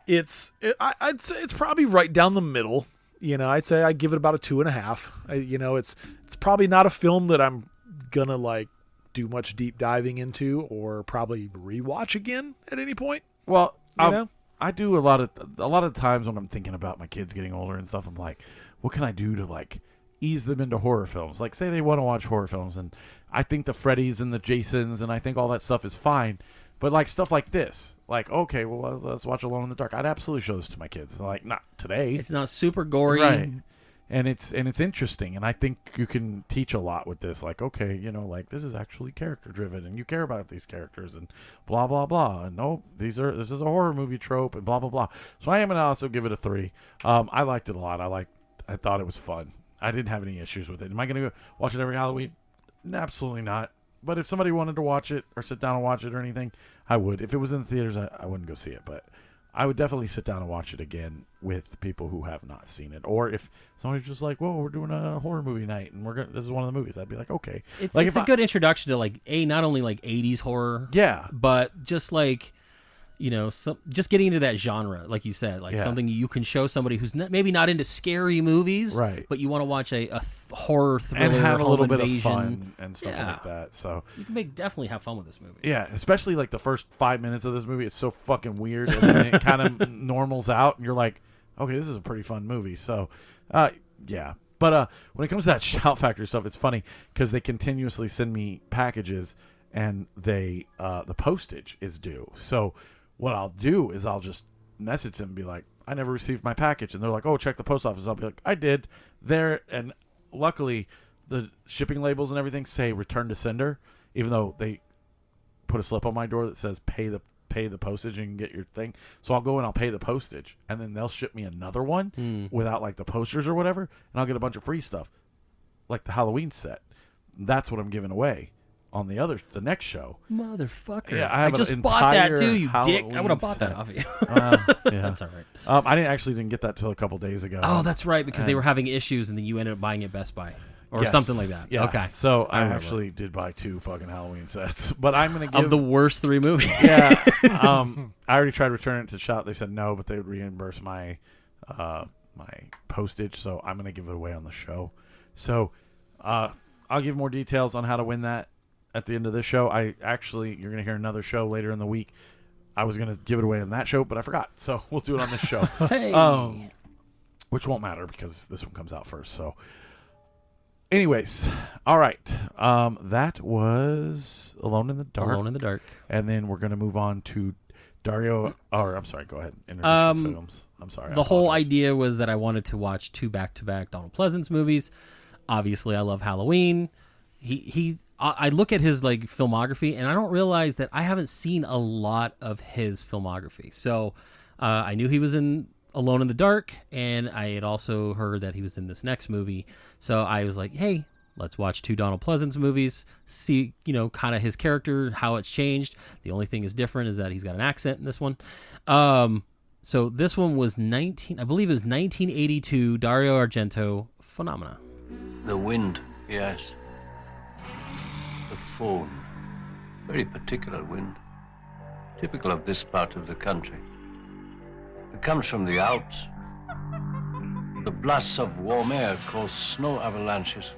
I'd say it's probably right down the middle. I'd say I'd give it about a 2.5. It's probably not a film that I'm gonna like do much deep diving into or probably rewatch again at any point. Well, I do a lot of times when I'm thinking about my kids getting older and stuff. I'm like, what can I do to like ease them into horror films? Like, say they want to watch horror films, and I think the Freddys and the Jasons and I think all that stuff is fine. But like stuff like this, like, okay, well, let's watch Alone in the Dark. I'd absolutely show this to my kids. Like, not today. It's not super gory, right? And it's interesting, and I think you can teach a lot with this. Like, okay, like this is actually character driven, and you care about these characters, and blah blah blah. And no, this is a horror movie trope, and blah blah blah. So I am gonna also give it a 3. I liked it a lot. I thought it was fun. I didn't have any issues with it. Am I gonna go watch it every Halloween? Absolutely not. But if somebody wanted to watch it or sit down and watch it or anything, I would. If it was in the theaters, I wouldn't go see it. But I would definitely sit down and watch it again with people who have not seen it. Or if somebody's just like, "Whoa, we're doing a horror movie night, and this is one of the movies," I'd be like, "Okay." It's a good introduction to like not only like 80s horror, but just like just getting into that genre, like you said, like something you can show somebody who's maybe not into scary movies, right? But you want to watch a horror thriller and have a little bit invasion. of fun and stuff like that. So you can definitely have fun with this movie. Yeah, especially like the first 5 minutes of this movie. It's so fucking weird, and then it kind of normals out, and you're like, okay, this is a pretty fun movie. So, yeah. But when it comes to that Shout Factory stuff, it's funny because they continuously send me packages, and the postage is due. So what I'll do is I'll just message them and be like, I never received my package. And they're like, oh, check the post office. I'll be like, I did. There. And luckily, the shipping labels and everything say return to sender, even though they put a slip on my door that says pay the postage and you can get your thing. So I'll go and I'll pay the postage. And then they'll ship me another one without like the posters or whatever. And I'll get a bunch of free stuff, like the Halloween set. That's what I'm giving away on the next show. Motherfucker. Yeah, I just bought that too, you dick. I would have bought that off of you. Yeah. That's all right. I didn't get that till a couple days ago. Oh, that's right, because they were having issues and then you ended up buying it at Best Buy. Or something like that. Yeah. Okay. So I actually did buy 2 fucking Halloween sets. But I'm going to give... Of the worst 3 movies. Yeah. I already tried returning it to Shout. They said no, but they would reimburse my postage. So I'm going to give it away on the show. So I'll give more details on how to win that at the end of this show. You're going to hear another show later in the week. I was going to give it away on that show, but I forgot. So we'll do it on this show. Hey. Which won't matter because this one comes out first. So anyways, all right. That was Alone in the Dark. Alone in the Dark. And then we're going to move on to Dario. Or I'm sorry, go ahead. Introduce your films. I'm sorry. The whole idea was that I wanted to watch 2 back-to-back Donald Pleasance movies. Obviously, I love Halloween. I look at his like filmography, and I don't realize that I haven't seen a lot of his filmography. So I knew he was in Alone in the Dark, and I had also heard that he was in this next movie. So I was like, hey, Let's watch 2 Donald Pleasance movies, see, kind of his character, how it's changed. The only thing is different is that he's got an accent in this one. So this one was I believe it was 1982, Dario Argento, Phenomena. The wind, yes. The phone. Very particular wind. Typical of this part of the country. It comes from the Alps. The blasts of warm air cause snow avalanches.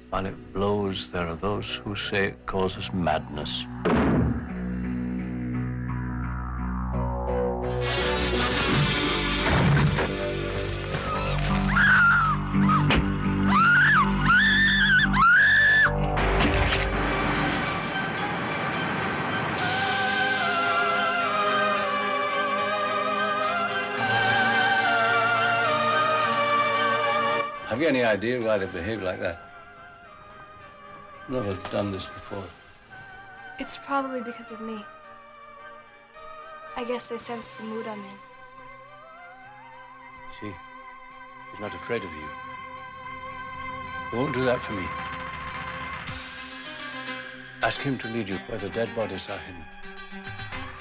While it blows, there are those who say it causes madness. Have you any idea why they behave like that? Never done this before. It's probably because of me. I guess they sense the mood I'm in. See, he's not afraid of you. He won't do that for me. Ask him to lead you where the dead bodies are hidden,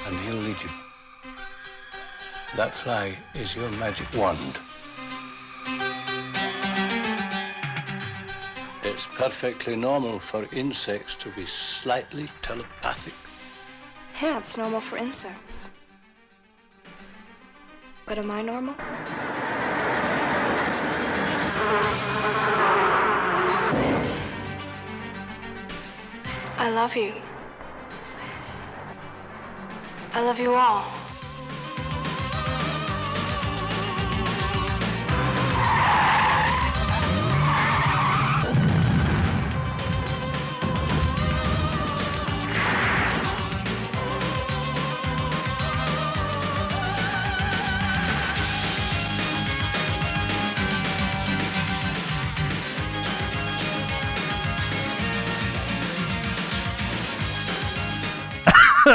and he'll lead you. That flag is your magic wand. It's perfectly normal for insects to be slightly telepathic. Yeah, it's normal for insects. But am I normal? I love you. I love you all.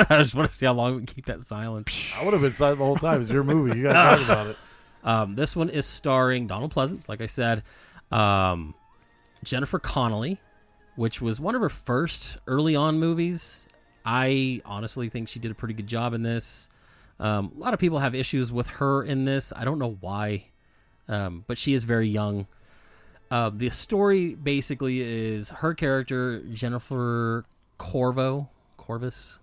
I just want to see how long we can keep that silent. I would have been silent the whole time. It's your movie. You got to talk about it. This one is starring Donald Pleasance, like I said, Jennifer Connelly, which was one of her first early on movies. I honestly think she did a pretty good job in this. A lot of people have issues with her in this. I don't know why, but she is very young. The story basically is her character, Jennifer Corvallis,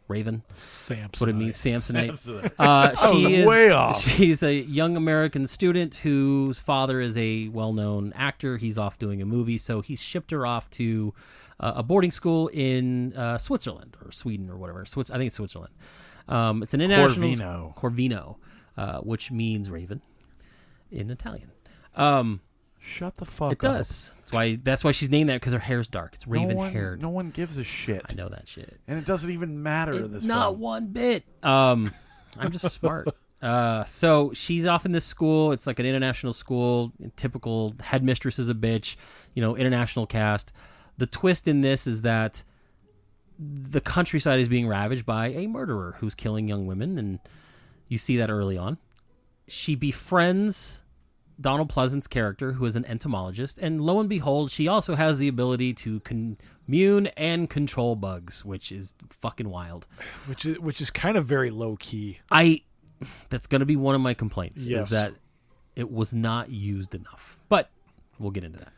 Raven. Samsonite. What it means, Samsonite. She is way off. She's a young American student whose father is a well-known actor. He's off doing a movie, so he's shipped her off to a boarding school in Switzerland or Sweden or whatever. I think it's Switzerland. It's an international Corvino, which means raven in Italian. Shut the fuck up. It does. That's why she's named that, because her hair's dark. It's raven haired. No one gives a shit. I know that shit. And it doesn't even matter in this Not film. one bit. I'm just smart. So she's off in this school. It's like an international school. Typical headmistress is a bitch. International cast. The twist in this is that the countryside is being ravaged by a murderer who's killing young women, and you see that early on. She befriends Donald Pleasance's character, who is an entomologist, and lo and behold, she also has the ability to commune and control bugs, which is fucking wild. Which is kind of very low key. That's going to be one of my complaints, yes. is that it was not used enough. But we'll get into that.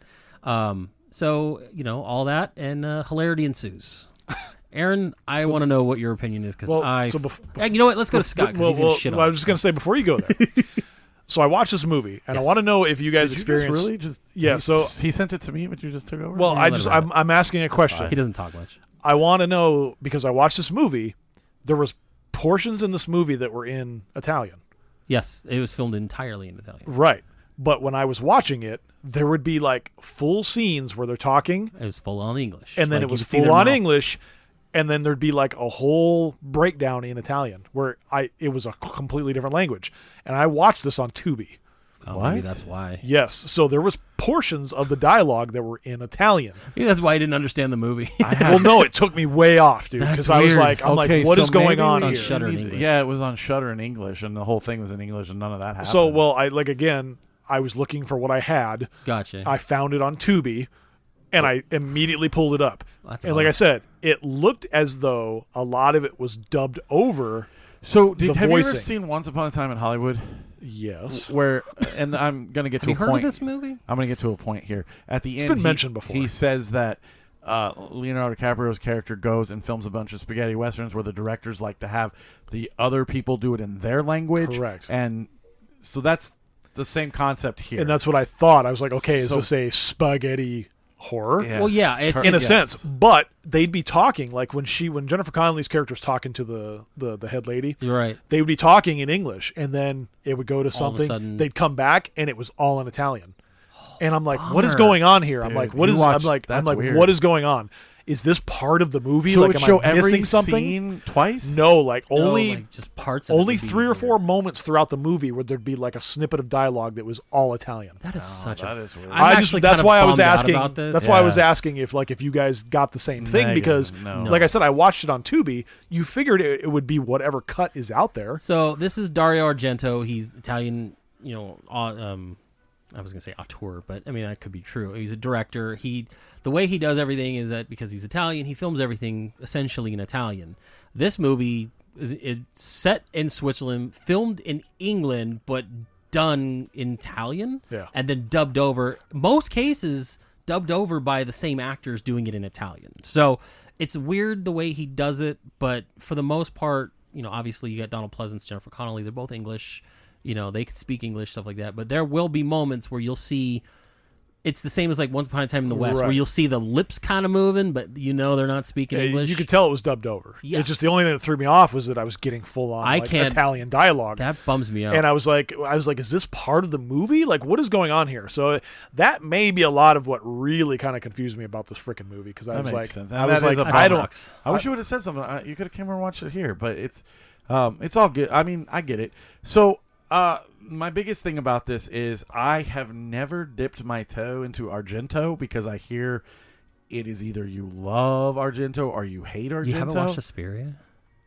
So, all that, and hilarity ensues. Aaron, I want to know what your opinion is, because you know what? Let's go to Scott, because he's going to shit on I was just going to say, before you go there, so I watched this movie, and Yes. I want to know if you guys Did you experienced. just Yeah, so he sent it to me, but you just took over. well, I'm asking a question. He doesn't talk much. I want to know, because I watched this movie. There was portions in this movie that were in Italian. Yes, it was filmed entirely in Italian. Right. But when I was watching it, there would be like full scenes where they're talking, It was full on English. and then Like, it you was could see their full on mouth. English, and then there'd be like a whole breakdown in Italian where it was a completely different language. And I watched this on Tubi. Oh, What? maybe that's why. Yes, so there was portions of the dialogue that were in Italian. Maybe that's why I didn't understand the movie. Well, no, it took me way off, dude, That's because I was weird. like, what Okay, is so going maybe on It's on here? Shudder in English. Yeah, it was on Shutter in English, and the whole thing was in English, and none of that happened. So, well, I like again, I was looking for what I had. Gotcha. I found it on Tubi, and I immediately pulled it up. That's and like I said, it looked as though a lot of it was dubbed over. So, the have you ever voicing. seen Once Upon a Time in Hollywood? Yes. Where, and I'm going to get to Have a you heard point. of this movie? I'm going to get to a point here. At the end, been mentioned before. He says that Leonardo DiCaprio's character goes and films a bunch of spaghetti westerns where the directors like to have the other people do it in their language. Correct. And so that's the same concept here. And that's what I thought. I was like, okay, is So- this a spaghetti horror? Yes. Well, yeah, it's In a yes. sense, but they'd be talking like when Jennifer Connelly's character was talking to the head lady. You're right. They would be talking in English, and then it would go to All of a something. sudden- They'd come back, and it was all in Italian. And I'm like, what is Bummer. going on here? I'm Dude, like, what you is? watched- I'm like, that's weird. what is going on? Is this part of the movie? So like, it would am show I missing every something? scene twice? No, like No, only like, just parts of it only would be 3 or weird. 4 moments throughout the movie where there'd be like a snippet of dialogue that was all Italian. That is such that a. is weird. I'm That's actually kinda why I was bummed out asking. about this. That's why I was Yeah. asking if you guys got the same thing Negative, because, no. like I said, I watched it on Tubi. You figured it would be whatever cut is out there. So this is Dario Argento. He's Italian. I was gonna say auteur, but I mean that could be true. He's a director. The way he does everything is that because he's Italian, he films everything essentially in Italian. This movie it's set in Switzerland, filmed in England, but done in Italian, Yeah. and then dubbed over. Most cases dubbed over by the same actors doing it in Italian. So it's weird the way he does it, but for the most part, obviously you got Donald Pleasance, Jennifer Connelly. They're both English. They can speak English, stuff like that. But there will be moments where you'll see it's the same as like Once Upon a Time in the West, Right. where you'll see the lips kind of moving, but they're not speaking English. You could tell it was dubbed over. Yes. It's just the only thing that threw me off was that I was getting full on Italian dialogue. That bums me out. And I was like, is this part of the movie? Like, what is going on here? So that may be a lot of what really kind of confused me about this freaking movie because I That was makes like, sense. I And was that is like, a I bummer. don't. I wish you would have said something. You could have came over and watched it here, but it's all good. I mean, I get it. So, my biggest thing about this is I have never dipped my toe into Argento because I hear it is either you love Argento or you hate Argento. You haven't watched Suspiria?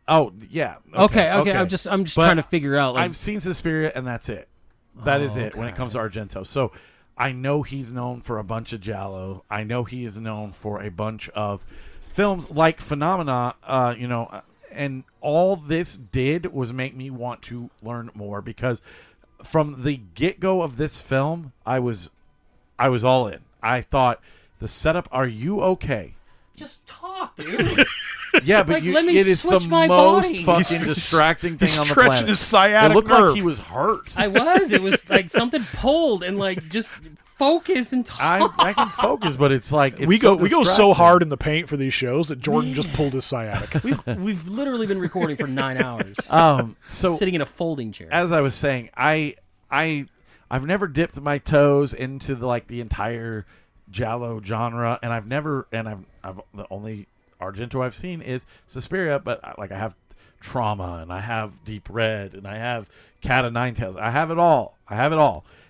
Oh yeah. Okay. I'm just But trying to figure out. Like, I've seen Suspiria and that's it. That is it when it comes to Argento. So I know he's known for a bunch of giallo. I know he is known for a bunch of films like Phenomena. And all this did was make me want to learn more because from the get-go of this film, I was all in. I thought the setup. Are you okay? just talk, dude. Yeah, but Like, let me it is the switch my most body. fucking distracting thing He's on the stretching planet. his sciatic it looked nerve. like he was hurt. I was. It was like something pulled and like just focus and talk. I can focus, but it's like it's we go so distracting. hard in the paint for these shows that Jordan just pulled his sciatic. We've literally been recording for 9 hours. So Sitting in a folding chair. as I was saying, I've never dipped my toes into the entire giallo genre, and I've the only Argento I've seen is Suspiria, but I have Trauma, and I have Deep Red, and I have Cat of Nine Tails. I have it all.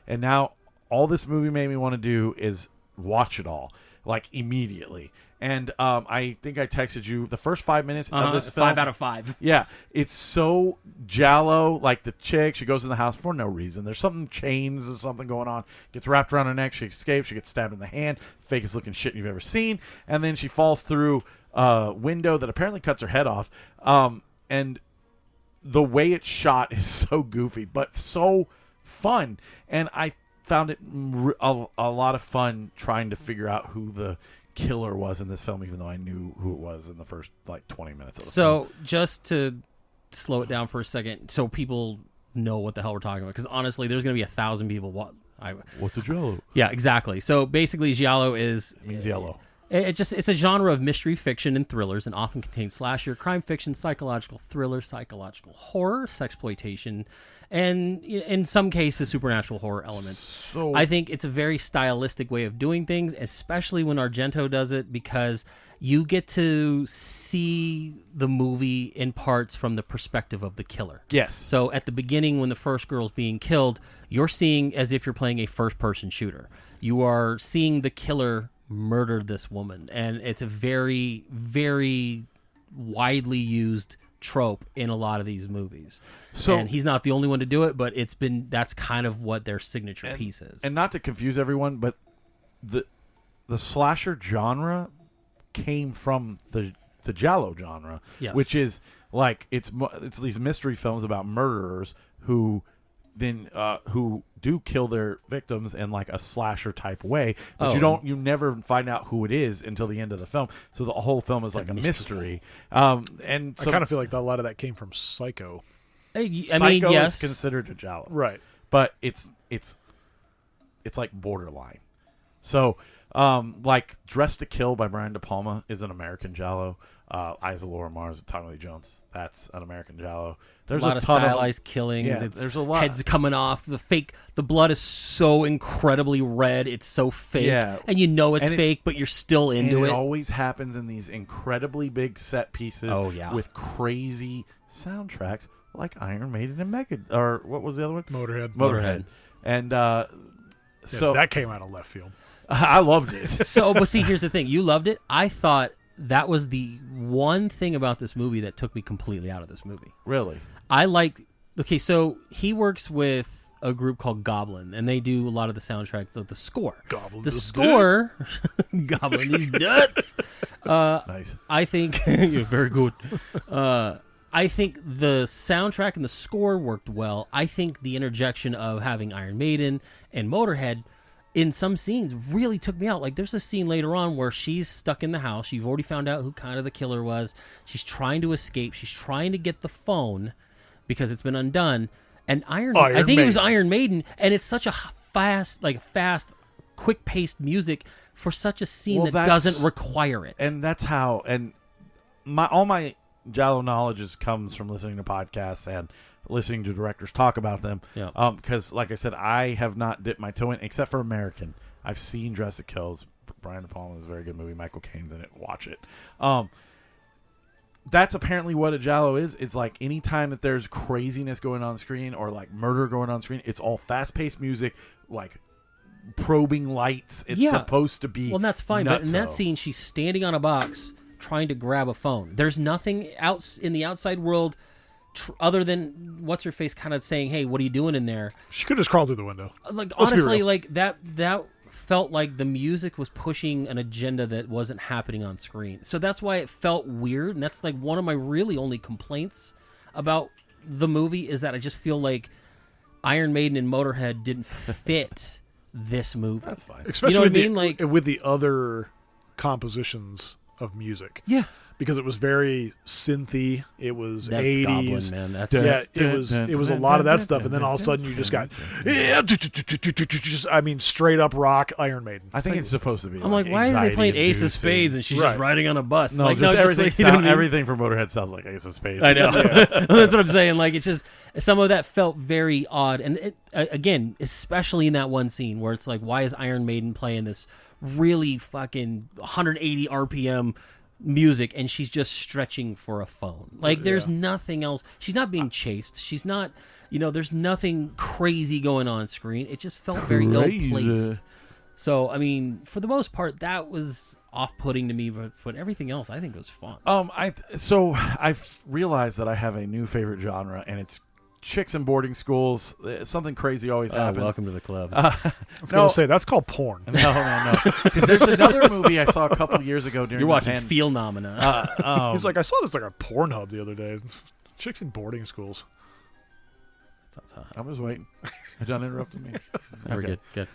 And now all this movie made me want to do is watch it all, like immediately. And I think I texted you the first 5 minutes of this film. 5 out of 5. Yeah, it's so giallo. Like the chick, she goes in the house for no reason. There's something chains or something going on. Gets wrapped around her neck. She escapes. She gets stabbed in the hand. Fakest looking shit you've ever seen. And then she falls through a window that apparently cuts her head off. And the way it's shot is so goofy, but so fun. And I found it a lot of fun trying to figure out who the killer was in this film, even though I knew who it was in the first 20 minutes of the film. So just to slow it down for a second, so people know what the hell we're talking about, because honestly, there's going to be 1,000 people. What's a giallo? Yeah, exactly. So basically, giallo means yellow. It's a genre of mystery fiction and thrillers, and often contains slasher, crime fiction, psychological thriller, psychological horror, sexploitation, and in some cases supernatural horror elements. So I think it's a very stylistic way of doing things, especially when Argento does it, because you get to see the movie in parts from the perspective of the killer. Yes. So at the beginning, when the first girl's being killed, you're seeing as if you're playing a first-person shooter. You are seeing the killer murder this woman, and it's a very, very widely used trope in a lot of these movies. So- and he's not the only one to do it, but that's kind of what their signature piece is. And not to confuse everyone, but the slasher genre came from the giallo genre, Yes. which is like it's these mystery films about murderers who do kill their victims in like a slasher type way, but you never find out who it is until the end of the film. So the whole film is like a mystery. And so I kind of feel like a lot of that came from Psycho. I mean, Psycho yes, is considered a giallo, Right. but it's like borderline. So, like Dressed to Kill by Brian De Palma is an American giallo. Eyes of Laura Mars with Tommy Lee Jones, that's an American giallo. There's a lot of ton stylized killings. Yeah, It's there's a lot. heads coming off. The blood is so incredibly red. It's so fake. Yeah. And you know it's And fake, but you're still into and it. it always happens in these incredibly big set pieces. Oh, yeah. With crazy soundtracks like Iron Maiden and or what was the other one? Motorhead. And Yeah, so that came out of left field. I loved it. So, but see, here's the thing. You loved it. I thought that was the one thing about this movie that took me completely out of this movie. Really? Okay, so he works with a group called Goblin, and they do a lot of the soundtrack, the score. Goblin The is score, Goblin, he's nuts. Nice. I think you're very good. I think the soundtrack and the score worked well. I think the interjection of having Iron Maiden and Motorhead in some scenes really took me out. Like there's a scene later on where she's stuck in the house. You've already found out who kind of the killer was. She's trying to escape. She's trying to get the phone because it's been undone. And I think it was Iron Maiden, and it's such a fast, quick-paced music for such a scene that doesn't require it. And that's how. And all my giallo knowledge comes from listening to podcasts and listening to directors talk about them. Yeah. Because, like I said, I have not dipped my toe in, except for American. I've seen Dressed to Kill. Brian De Palma is a very good movie. Michael Caine's in it. Watch it. That's apparently what a giallo is. It's like any time that there's craziness going on screen or like murder going on screen, it's all fast-paced music, like probing lights. It's supposed to be. Well, and that's fine. But in that nutso. scene, she's standing on a box trying to grab a phone. There's nothing else in the outside world other than what's her face kind of saying, "Hey, what are you doing in there?" She could just crawl through the window. Like Let's be honestly, real. like that felt like the music was pushing an agenda that wasn't happening on screen. So that's why it felt weird, and that's like one of my really only complaints about the movie is that I just feel like Iron Maiden and Motorhead didn't fit this movie. That's fine. Especially You know what with I mean? Like with the other compositions of music. yeah. Because it was very synthy. It was That's 80s. Goblin, man. That's Yeah, it was a lot of that stuff, and then all of a sudden you just got, I mean, straight up rock Iron Maiden. I think it's supposed to be. I'm like, why are they playing Ace of anxiety-inducing. Spades and she's just Right. riding on a bus? No, like, just just everything. like, you know what I mean? Everything from Motorhead sounds like Ace of Spades. I know. That's what I'm saying. Like, it's just some of that felt very odd, and again, especially in that one scene where it's like, why is Iron Maiden playing this really fucking 180 RPM music and she's just stretching for a phone? Like, there's nothing else. She's not being chased. She's not, there's nothing crazy going on screen. It just felt very ill-placed. So, I mean, for the most part, that was off-putting to me, but everything else I think was fun. I've realized that I have a new favorite genre, and it's chicks in boarding schools. Something crazy always happens. Welcome to the club. I was going to say, that's called porn. No. Because there's another movie I saw a couple years ago during You're watching the Phenomena. He's like, I saw this like a Pornhub the other day. Chicks in boarding schools. Sounds hot. I was waiting. John interrupted me. We're good. Good.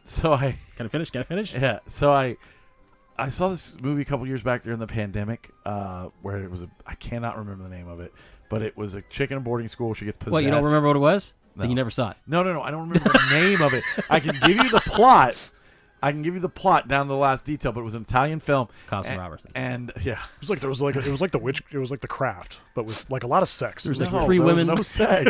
So I Can I finish? Yeah. So I saw this movie a couple years back during the pandemic, where it was I cannot remember the name of it, but it was a chick in a boarding school. She gets possessed. What, you don't remember what it was? No. Then you never saw it. No. I don't remember the name of it. I can give you the plot. I can give you the plot down to the last detail, but it was an Italian film. Cops and Robertson. And yeah, It was like the witch. It was like The Craft, but with like a lot of sex. There was like No, three there was women. no sex.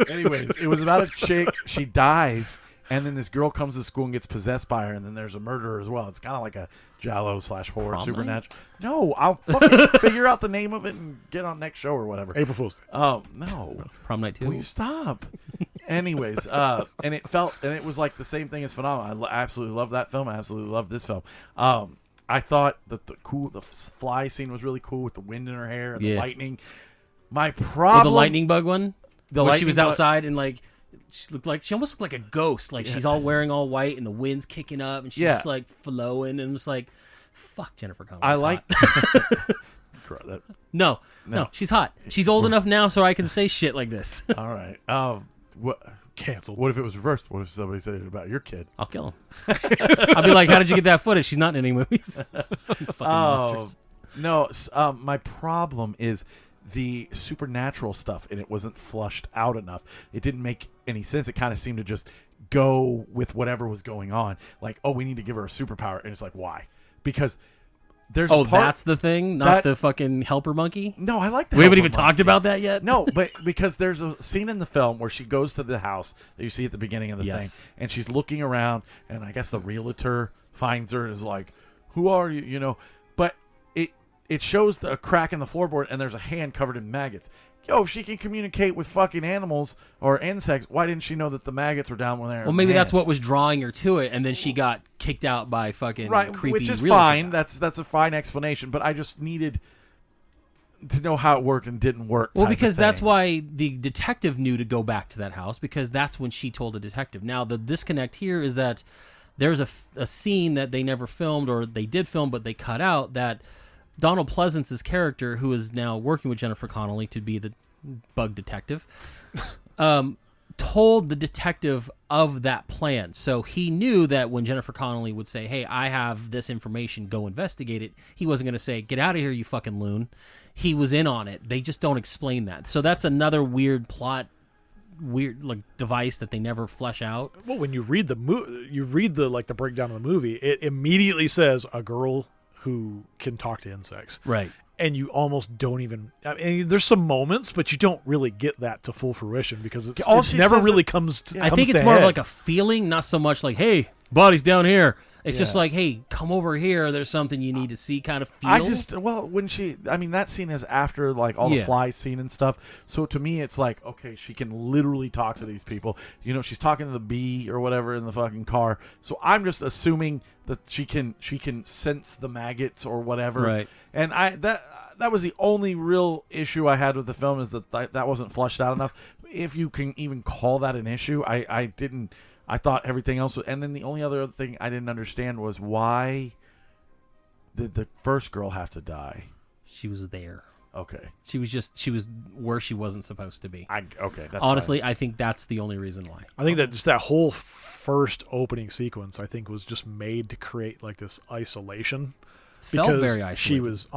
Anyways, it was about a chick. She dies, and then this girl comes to school and gets possessed by her, and then there's a murderer as well. It's kind of like a giallo / horror Prom Night? supernatural. No, I'll fucking figure out the name of it and get on next show or whatever. April Fool's Day. No. Prom Night 2. Will you stop? Anyways, and it was like the same thing as Phenomenal. I absolutely love that film. I absolutely love this film. I thought that the fly scene was really cool with the wind in her hair and the Yeah. lightning. My Or problem. the lightning bug one, The where she was lightning bug- outside and like she almost looked like a ghost. Like she's all wearing all white and the wind's kicking up and she's Yeah. just like flowing and it's like, fuck Jennifer Connelly. I like. That- No, she's hot. She's old enough now so I can say shit like this. All right. What? Canceled. What if it was reversed? What if somebody said it about your kid? I'll kill him. I'll be like, how did you get that footage? She's not in any movies. You fucking monsters. No. My problem is the supernatural stuff, and it wasn't flushed out enough. It didn't make any sense. It kind of seemed to just go with whatever was going on. Like, oh, we need to give her a superpower, and it's like, why? Because there's Oh, a part, that's the thing, not that- the fucking helper monkey. No, I like that. We haven't even talked about that yet. No, but because there's a scene in the film where she goes to the house that you see at the beginning of the Yes. thing, and she's looking around, and I guess the realtor finds her and is like, "Who are you?" You know, but it shows a crack in the floorboard, and there's a hand covered in maggots. Yo, if she can communicate with fucking animals or insects, why didn't she know that the maggots were down there? Well, maybe that's what was drawing her to it, and then she got kicked out by fucking right, creepy. which is realtor fine. guy. That's a fine explanation, but I just needed to know how it worked and didn't work. Well, type of because that's thing. why the detective knew to go back to that house, because that's when she told the detective. Now, the disconnect here is that there's a scene that they never filmed, or they did film, but they cut out, that Donald Pleasance's character, who is now working with Jennifer Connelly to be the bug detective, told the detective of that plan. So he knew that when Jennifer Connelly would say, hey, I have this information, go investigate it, he wasn't going to say, get out of here, you fucking loon. He was in on it. They just don't explain that. So that's another weird plot, weird like device that they never flesh out. Well, when you read the the breakdown of the movie, it immediately says a girl who can talk to insects. Right. And you almost don't even. I mean, there's some moments, but you don't really get that to full fruition because it never really comes to. I think it's more of like a feeling, not so much like, hey, body's down here. It's just like, hey, come over here. There's something you need to see, kind of feel. That scene is after like all the fly scene and stuff. So to me, it's like, okay, she can literally talk to these people. You know, she's talking to the bee or whatever in the fucking car. So I'm just assuming that she can sense the maggots or whatever. Right. And that was the only real issue I had with the film, is that wasn't flushed out enough. If you can even call that an issue, I didn't. I thought everything else was, and then the only other thing I didn't understand was why did the first girl have to die? She was there. Okay. She was where she wasn't supposed to be. That's honestly, fine. I think that's the only reason why. I think that just that whole first opening sequence, I think, was just made to create like this isolation. Felt Because very isolated. she was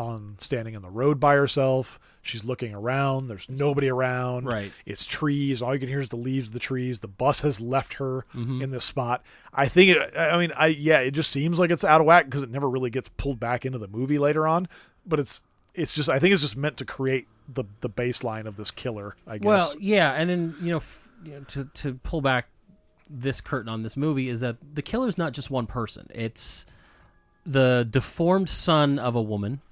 standing on the road by herself. She's looking around. There's nobody around. Right. It's trees. All you can hear is the leaves of the trees. The bus has left her in this spot. I think it just seems like it's out of whack because it never really gets pulled back into the movie later on. But it's just, I think it's just meant to create the baseline of this killer, I guess. Well, yeah, and then to pull back this curtain on this movie is that the killer's not just one person. It's the deformed son of a woman,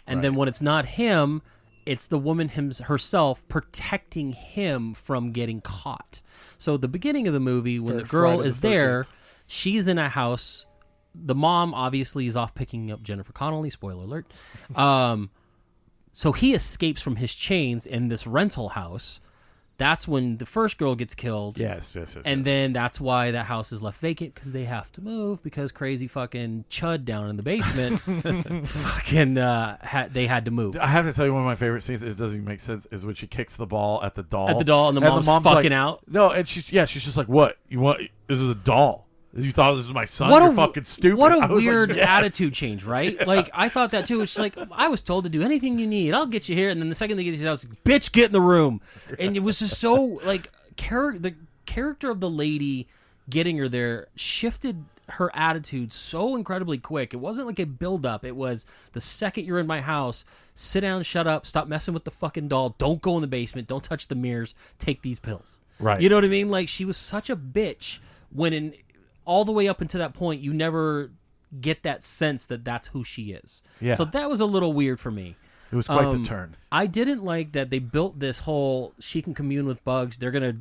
and then when it's not him, it's the woman herself protecting him from getting caught. So at the beginning of the movie, when the girl is there, she's in a house. The mom obviously is off picking up Jennifer Connelly. Spoiler alert. So he escapes from his chains in this rental house. That's when the first girl gets killed. Yes. And then that's why that house is left vacant, because they have to move, because crazy fucking Chud down in the basement fucking they had to move. I have to tell you, one of my favorite scenes, it doesn't even make sense, is when she kicks the ball at the doll. And the mom's fucking like, out. No, and she's just like, what? You want? This is a doll. You thought this was my son? You're fucking stupid. What I a was weird like, yes. attitude change, right? Like, I thought that too. It's like, I was told to do anything you need. I'll get you here. And then the second they get to the house, bitch, get in the room. And it was just so, like, the character of the lady getting her there shifted her attitude so incredibly quick. It wasn't like a build-up. It was the second you're in my house, sit down, shut up, stop messing with the fucking doll, don't go in the basement, don't touch the mirrors, take these pills. Right. You know what I mean? Like, she was such a bitch when all the way up until that point, you never get that sense that that's who she is. Yeah. So that was a little weird for me. It was quite the turn. I didn't like that they built this whole, she can commune with bugs, they're going to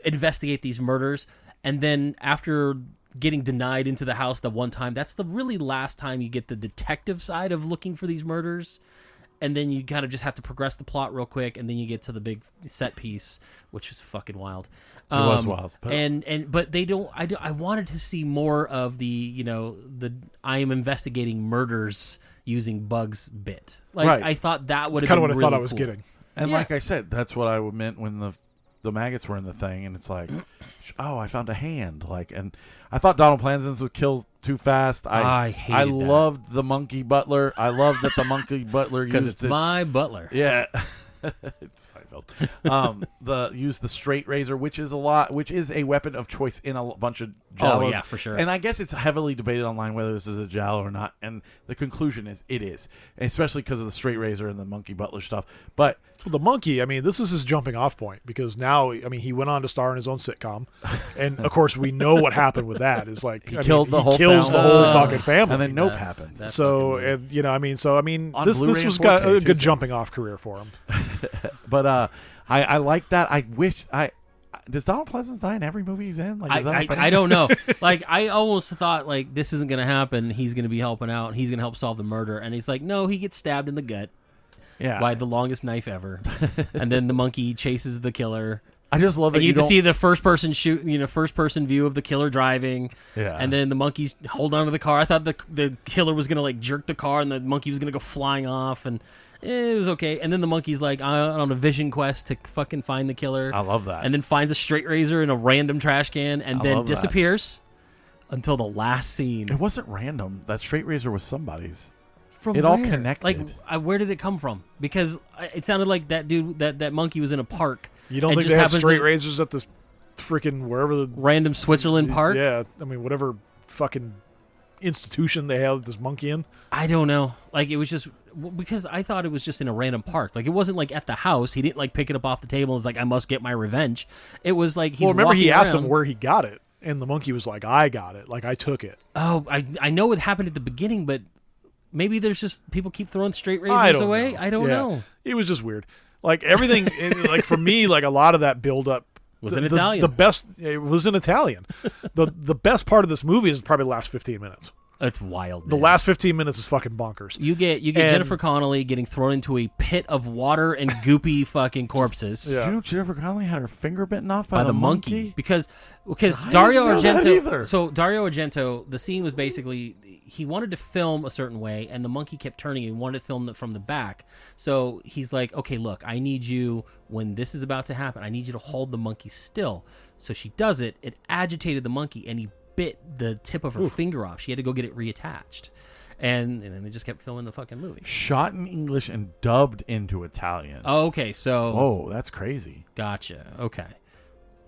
investigate these murders, and then after getting denied into the house the one time, that's the really last time you get the detective side of looking for these murders. and then you kind of just have to progress the plot real quick, and then you get to the big set piece, which was fucking wild. It was wild, but they don't. I wanted to see more of the I am investigating murders using bugs bit. Like Right. I thought that would have kind been of what really I thought I was cool. getting. And Yeah. like I said, that's what I meant when the maggots were in the thing, and it's like, oh, I found a hand. Like, and I thought Donald Pleasence would kill too fast. I hated I that. loved the monkey butler. I loved that the monkey butler Because used it's my butler. Yeah. It's Seinfeld. Use the straight razor, which is a weapon of choice in a bunch of giallos. Oh, yeah, for sure. And I guess it's heavily debated online whether this is a giallo or not. And the conclusion is it is, especially because of the straight razor and the monkey butler stuff. But Well, the monkey, I mean, this is his jumping off point because now, I mean, he went on to star in his own sitcom, and of course, we know what happened with that. Is like he kills the whole kills the family. whole fucking family, and then Nope happens. That's So, fucking weird. and I mean, On this Blu-ray was and got 4K a good too, so- jumping off career for him. But I like that. I wish does Donald Pleasence die in every movie he's in? Like, is that a thing? I don't know. Like I almost thought like this isn't gonna happen. He's gonna be helping out. He's gonna help solve the murder, and he's like, no, he gets stabbed in the gut Yeah. by the longest knife ever, and then the monkey chases the killer. I just love that And you you get to don't. see the first person view of the killer driving. Yeah. And then the monkeys hold onto the car. I thought the killer was gonna like jerk the car, and the monkey was gonna go flying off, and it was okay. And then the monkey's like on a vision quest to fucking find the killer. I love that. And then finds a straight razor in a random trash can, and I then love that. disappears until the last scene. It wasn't random. That straight razor was somebody's. From it all where? connected. Like, where did it come from? Because it sounded like that dude, that monkey was in a park. You don't and think just they had happens straight to- razors at this freaking wherever the Random Switzerland park? Yeah, I mean, whatever fucking institution they had this monkey in. I don't know. Like, it was just because I thought it was just in a random park. Like, it wasn't like at the house. He didn't like pick it up off the table and was like, I must get my revenge. It was like he's Well, remember he walking asked him around. where he got it, and the monkey was like, "I got it. Like I took it." Oh, I know it happened at the beginning, but maybe there's just people keep throwing straight I razors don't away. know. I don't Yeah. know. It was just weird. Like everything, like for me, like a lot of that build up Was in Italian. The best it was in Italian. the best part of this movie is probably the last 15 minutes. It's wild. The man. last 15 minutes is fucking bonkers. You get And- Jennifer Connelly getting thrown into a pit of water and goopy fucking corpses. Yeah. Did you know Jennifer Connelly had her finger bitten off By by the monkey because I Dario didn't know that Argento. either. So Dario Argento, the scene was basically he wanted to film a certain way, and the monkey kept turning. And he wanted to film it from the back. So he's like, "Okay, look, I need you when this is about to happen. I need you to hold the monkey still." So she does it. It agitated the monkey, and he bit the tip of her finger off. She had to go get it reattached, and then they just kept filming the fucking movie. Shot in English and dubbed into Italian. Oh, okay, so Whoa, that's crazy. gotcha. Okay.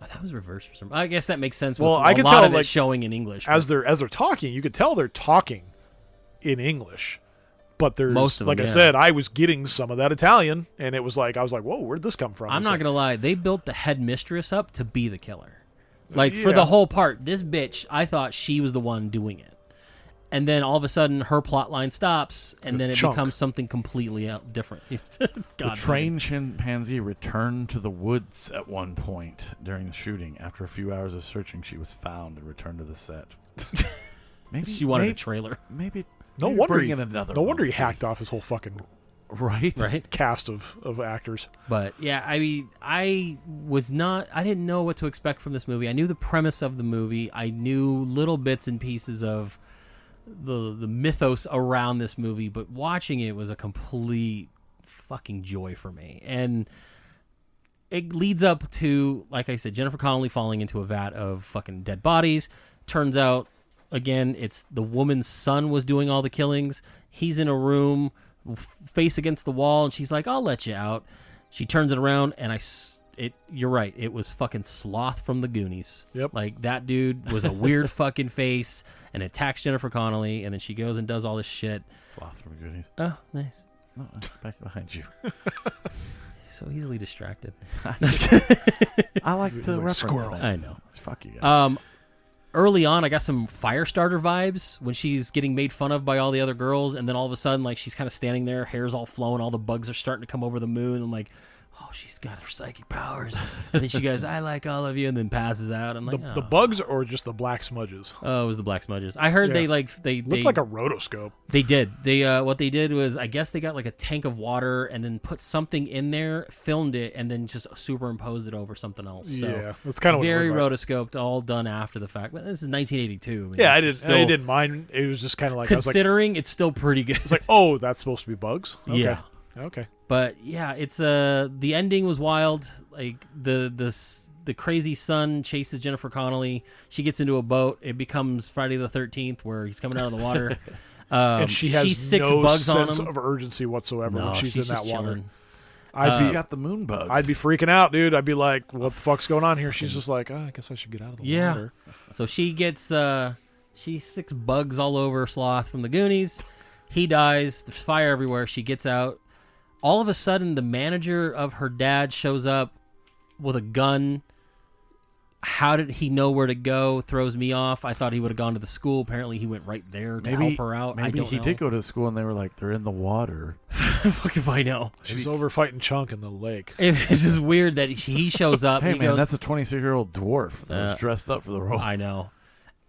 I thought it was reversed for some. I guess that makes sense. Well, with I a could lot tell, of it like, showing in English. As but- they're talking, you could tell they're talking in English. But there's Most of them, like I yeah. said, I was getting some of that Italian, and it was like I was like, "Whoa, where'd this come from?" I'm It's not like, gonna lie. They built the headmistress up to be the killer. Like for Yeah. the whole part, this bitch, I thought she was the one doing it, and then all of a sudden her plot line stops, and then it Chunk. becomes something completely different. The God, trained chimpanzee returned to the woods at one point during the shooting. After a few hours of searching, she was found and returned to the set. Maybe she wanted maybe, a trailer, Maybe No maybe wonder bring he, in another. no wonder he monkey. hacked off his whole fucking Right, right? cast of actors. But yeah, I mean, I didn't know what to expect from this movie. I knew the premise of the movie. I knew little bits and pieces of the mythos around this movie, but watching it was a complete fucking joy for me. And it leads up to, like I said, Jennifer Connelly falling into a vat of fucking dead bodies. Turns out, again, it's the woman's son was doing all the killings. He's in a room, face against the wall, and she's like, "I'll let you out." She turns it around, and you're right. It was fucking Sloth from the Goonies. Yep. Like, that dude was a weird fucking face and attacks Jennifer Connelly, and then she goes and does all this shit. Sloth from Goonies. Oh, nice. No, back behind you. So easily distracted. I like to reference squirrel. things. I know. Fuck you guys. Early on, I got some Firestarter vibes when she's getting made fun of by all the other girls, and then all of a sudden, like, she's kind of standing there, hair's all flowing, all the bugs are starting to come over the moon. I'm like, oh, she's got her psychic powers. And then she goes, I like all of you, and then passes out. I'm like, The bugs or just the black smudges? Oh, it was the black smudges. I heard they looked like a rotoscope. They did. They what they did was, I guess they got like a tank of water and then put something in there, filmed it, and then just superimposed it over something else. So yeah, that's kind of very what it rotoscoped, all done after the fact. But this is 1982. I mean, yeah, I I didn't mind. It was just kind of like considering it's still pretty good. It's like, oh, that's supposed to be bugs. Okay. Yeah. Okay. But yeah, it's the ending was wild. Like the crazy son chases Jennifer Connelly. She gets into a boat. It becomes Friday the 13th, where he's coming out of the water. And she has six no bugs on sense him. of urgency whatsoever No, when she's in that just water. chilling. She got the moon bugs. I'd be freaking out, dude. I'd be like, what the fuck's going on here? She's just like, I guess I should get out of the water. So she gets she 6 bugs all over Sloth from the Goonies. He dies. There's fire everywhere. She gets out. All of a sudden, the manager of her dad shows up with a gun. How did he know where to go? Throws me off. I thought he would have gone to the school. Apparently, he went right there to help her out. Maybe I don't he know. did go to school and they were like, they're in the water. Fuck if I know. She's over fighting Chunk in the lake. It's just weird that he shows up. Hey, and he man, goes, that's a 26-year-old dwarf that was dressed up for the role. I know.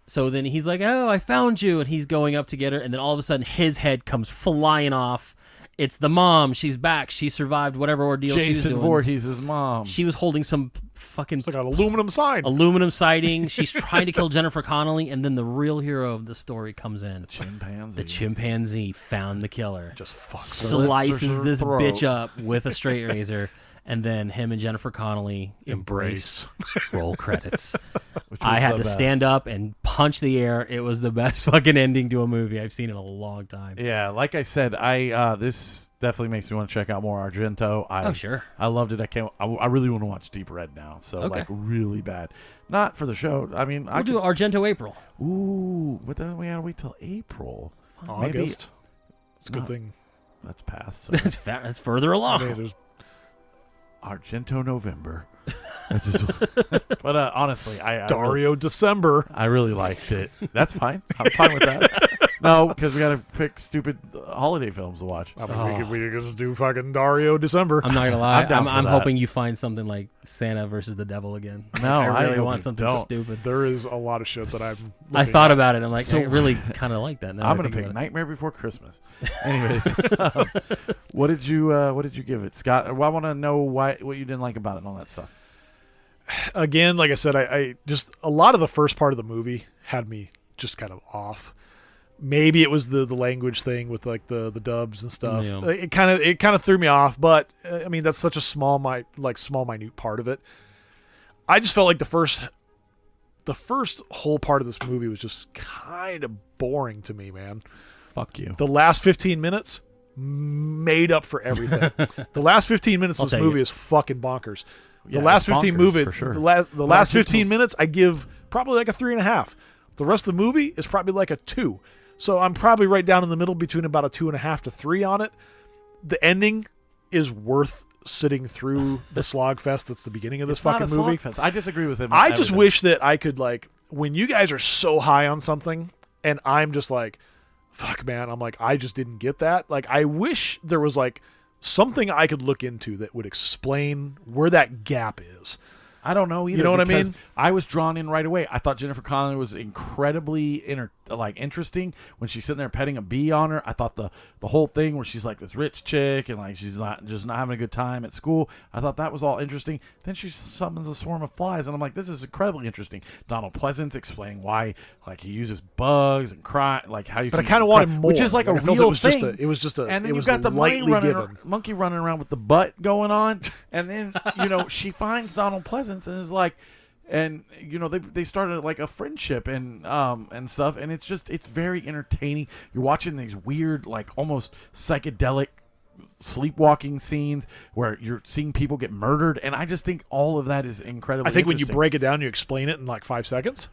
So then he's like, oh, I found you. And he's going up to get her. And then all of a sudden, his head comes flying off. It's the mom. She's back. She survived whatever ordeal she was Jason doing. Voorhees' mom. She was holding some fucking... It's like an aluminum sign. Aluminum siding. She's trying to kill Jennifer Connelly. And then the real hero of the story comes in. Chimpanzee. The chimpanzee found the killer. Just slices her this throat. bitch up with a straight razor. And then him and Jennifer Connelly embrace. Roll credits. I had to stand up and punch the air. It was the best fucking ending to a movie I've seen in a long time. Yeah, like I said, this definitely makes me want to check out more Argento. Oh, sure. I loved it. I really want to watch Deep Red now. So like really bad. Not for the show. I mean, We'll do Argento April. Ooh, but then we gotta wait till April. August. It's a good thing. That's past. So. That's further along. I mean, there's Argento November. But honestly, Dario December. I really liked it. That's fine. I'm fine with that. No, because we got to pick stupid holiday films to watch. I mean, we could just do fucking Dario December. I'm not gonna lie. down I'm for hoping you find something like Santa versus the Devil again. No, I really hope want you something don't. stupid. There is a lot of shit that I'm. I looking thought at. about it. I'm like, So- I really kind of like that. Now I'm that I gonna think pick about it. Nightmare Before Christmas. Anyways, what did you give it, Scott? Well, I want to know what you didn't like about it and all that stuff. Again, like I said, I just a lot of the first part of the movie had me just kind of off. Maybe it was the language thing with like the dubs and stuff. Yeah. It kind of threw me off, but I mean that's such a small minute part of it. I just felt like the first whole part of this movie was just kind of boring to me, man. Fuck you. The last 15 minutes made up for everything. The last 15 minutes of I'll this take movie it. is fucking bonkers. The Yeah, last it's 15 bonkers, movie, for sure. the last 15 Argento's- minutes, I give probably like a 3.5. The rest of the movie is probably like a 2. So I'm probably right down in the middle between about a 2.5 to 3 on it. The ending is worth sitting through the slogfest that's the beginning of this It's not fucking a movie. slogfest. I disagree with him. I just everything. wish that I could, like, when you guys are so high on something and I'm just like, fuck, man, I'm like, I just didn't get that. Like, I wish there was, like, something I could look into that would explain where that gap is. I don't know either. You know what I because mean? I was drawn in right away. I thought Jennifer Connelly was incredibly interesting when she's sitting there petting a bee on her. I thought the whole thing where she's like this rich chick and like she's not having a good time at school. I thought that was all interesting. Then she summons a swarm of flies, and I'm like, this is incredibly interesting. Donald Pleasance explaining why like he uses bugs and cry, like how you. But I can kind of cry, wanted more. which is like I a felt real it was thing. It was just a. And then it you was got the lightly given. monkey running around with the butt going on, and then she finds Donald Pleasance and is like, and they started like a friendship and stuff, and it's very entertaining. You're watching these weird like almost psychedelic sleepwalking scenes where you're seeing people get murdered, and I just think all of that is incredibly. I think when you interesting. break it down, you explain it in like 5 seconds.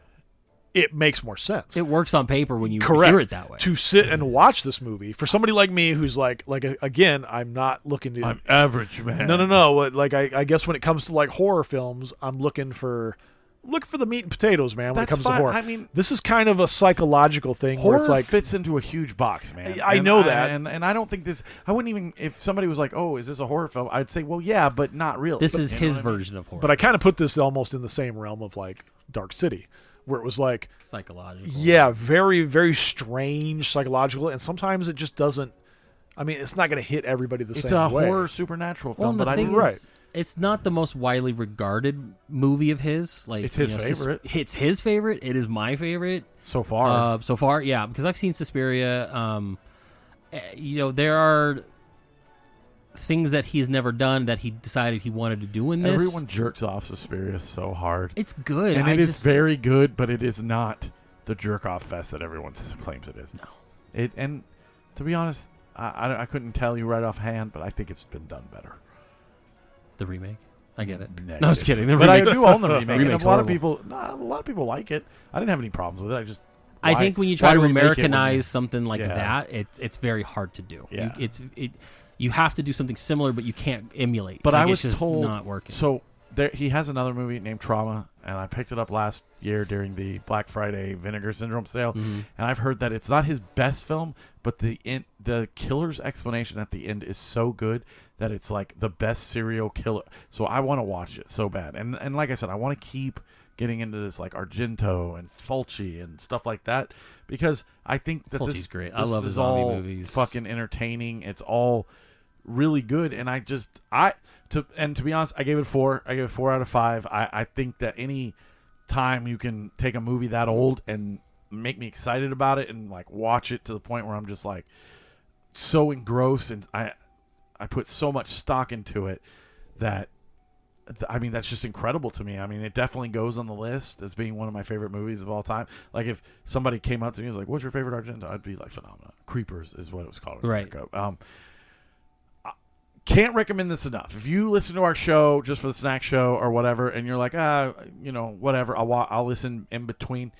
It makes more sense. It works on paper when you Correct. hear it that way. To sit and watch this movie for somebody like me who's like again, I'm not looking to. I'm average, man. No. Like I guess when it comes to like horror films, I'm looking for look for the meat and potatoes, man, when it That's comes fine. to horror. I mean, this is kind of a psychological thing horror where it's like fits into a huge box, man. I know that. and I don't think this. I wouldn't even if somebody was like, "Oh, is this a horror film?" I'd say, "Well, yeah, but not really." This But, is you know his what I mean? version of horror. But I kind of put this almost in the same realm of like Dark City, where it was like psychological. Yeah, very, very strange psychological, and sometimes it just doesn't. I mean, it's not going to hit everybody the It's same a way. horror supernatural Well, film, and the but I thing do is, it's not the most widely regarded movie of his. Like It's his you know, favorite. It's his favorite. It is my favorite so far. So far, yeah, because I've seen Suspiria. You know, there are things that he's never done that he decided he wanted to do in this. Everyone jerks off Suspiria so hard. It's good. And I it is just- very good, but it is not the jerk off fest that everyone claims it is. No. And to be honest, I couldn't tell you right offhand, but I think it's been done better. The remake. I get it. Negative. No, I was kidding. The But I remake's- do own the remake. And remake's a lot of horrible. people, a lot of people like it. I didn't have any problems with it. I think when you try to why remake it when Americanize you- something like Yeah. that, it's very hard to do. Yeah. You have to do something similar, but you can't emulate. But Like, I was it's just told not working. So he has another movie named Trauma, and I picked it up last year during the Black Friday Vinegar Syndrome sale, Mhm. and I've heard that it's not his best film, but the killer's explanation at the end is so good that it's like the best serial killer. So I want to watch it so bad, and like I said, I want to keep getting into this like Argento and Fulci and stuff like that because I think that Fulci's this great. This I love is zombie all movies. Fucking entertaining. It's all really good, and to be honest, I gave it 4. I gave it 4 out of 5. I think that any time you can take a movie that old and make me excited about it and like watch it to the point where I'm just like so engrossed and I put so much stock into it that I mean that's just incredible to me. I mean it definitely goes on the list as being one of my favorite movies of all time. Like if somebody came up to me and was like, "What's your favorite Argento?" I'd be like, "Phenomena." Creepers is what it was called. Right. Can't recommend this enough. If you listen to our show just for the snack show or whatever, and you're like, whatever, I'll listen in between.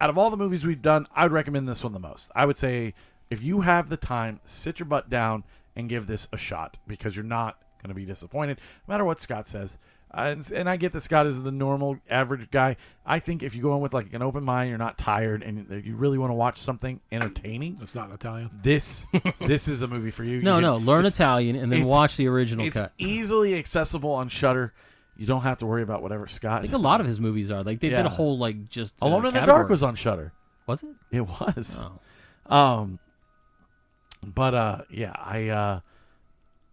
Out of all the movies we've done, I would recommend this one the most. I would say if you have the time, sit your butt down and give this a shot because you're not going to be disappointed, no matter what Scott says. And I get that Scott is the normal, average guy. I think if you go in with like an open mind, you're not tired, and you really want to watch something entertaining. It's not Italian. This is a movie for you. No, learn Italian and then it's- watch the original it's cut. easily accessible on Shudder. You don't have to worry about whatever Scott. I think a lot of his movies are like they did a whole like just Alone in the category. Dark was on Shudder. Was it? It was. Oh.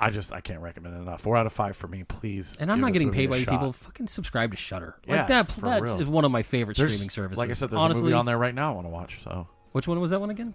I can't recommend it enough. 4 out of 5 for me, please. And I'm give not this getting movie paid a by you shot. people. Fucking subscribe to Shudder. Yeah, Like that for that real. is one of my favorite There's- streaming services. Like I said, there's honestly a movie on there right now I want to watch. So which one was that one again?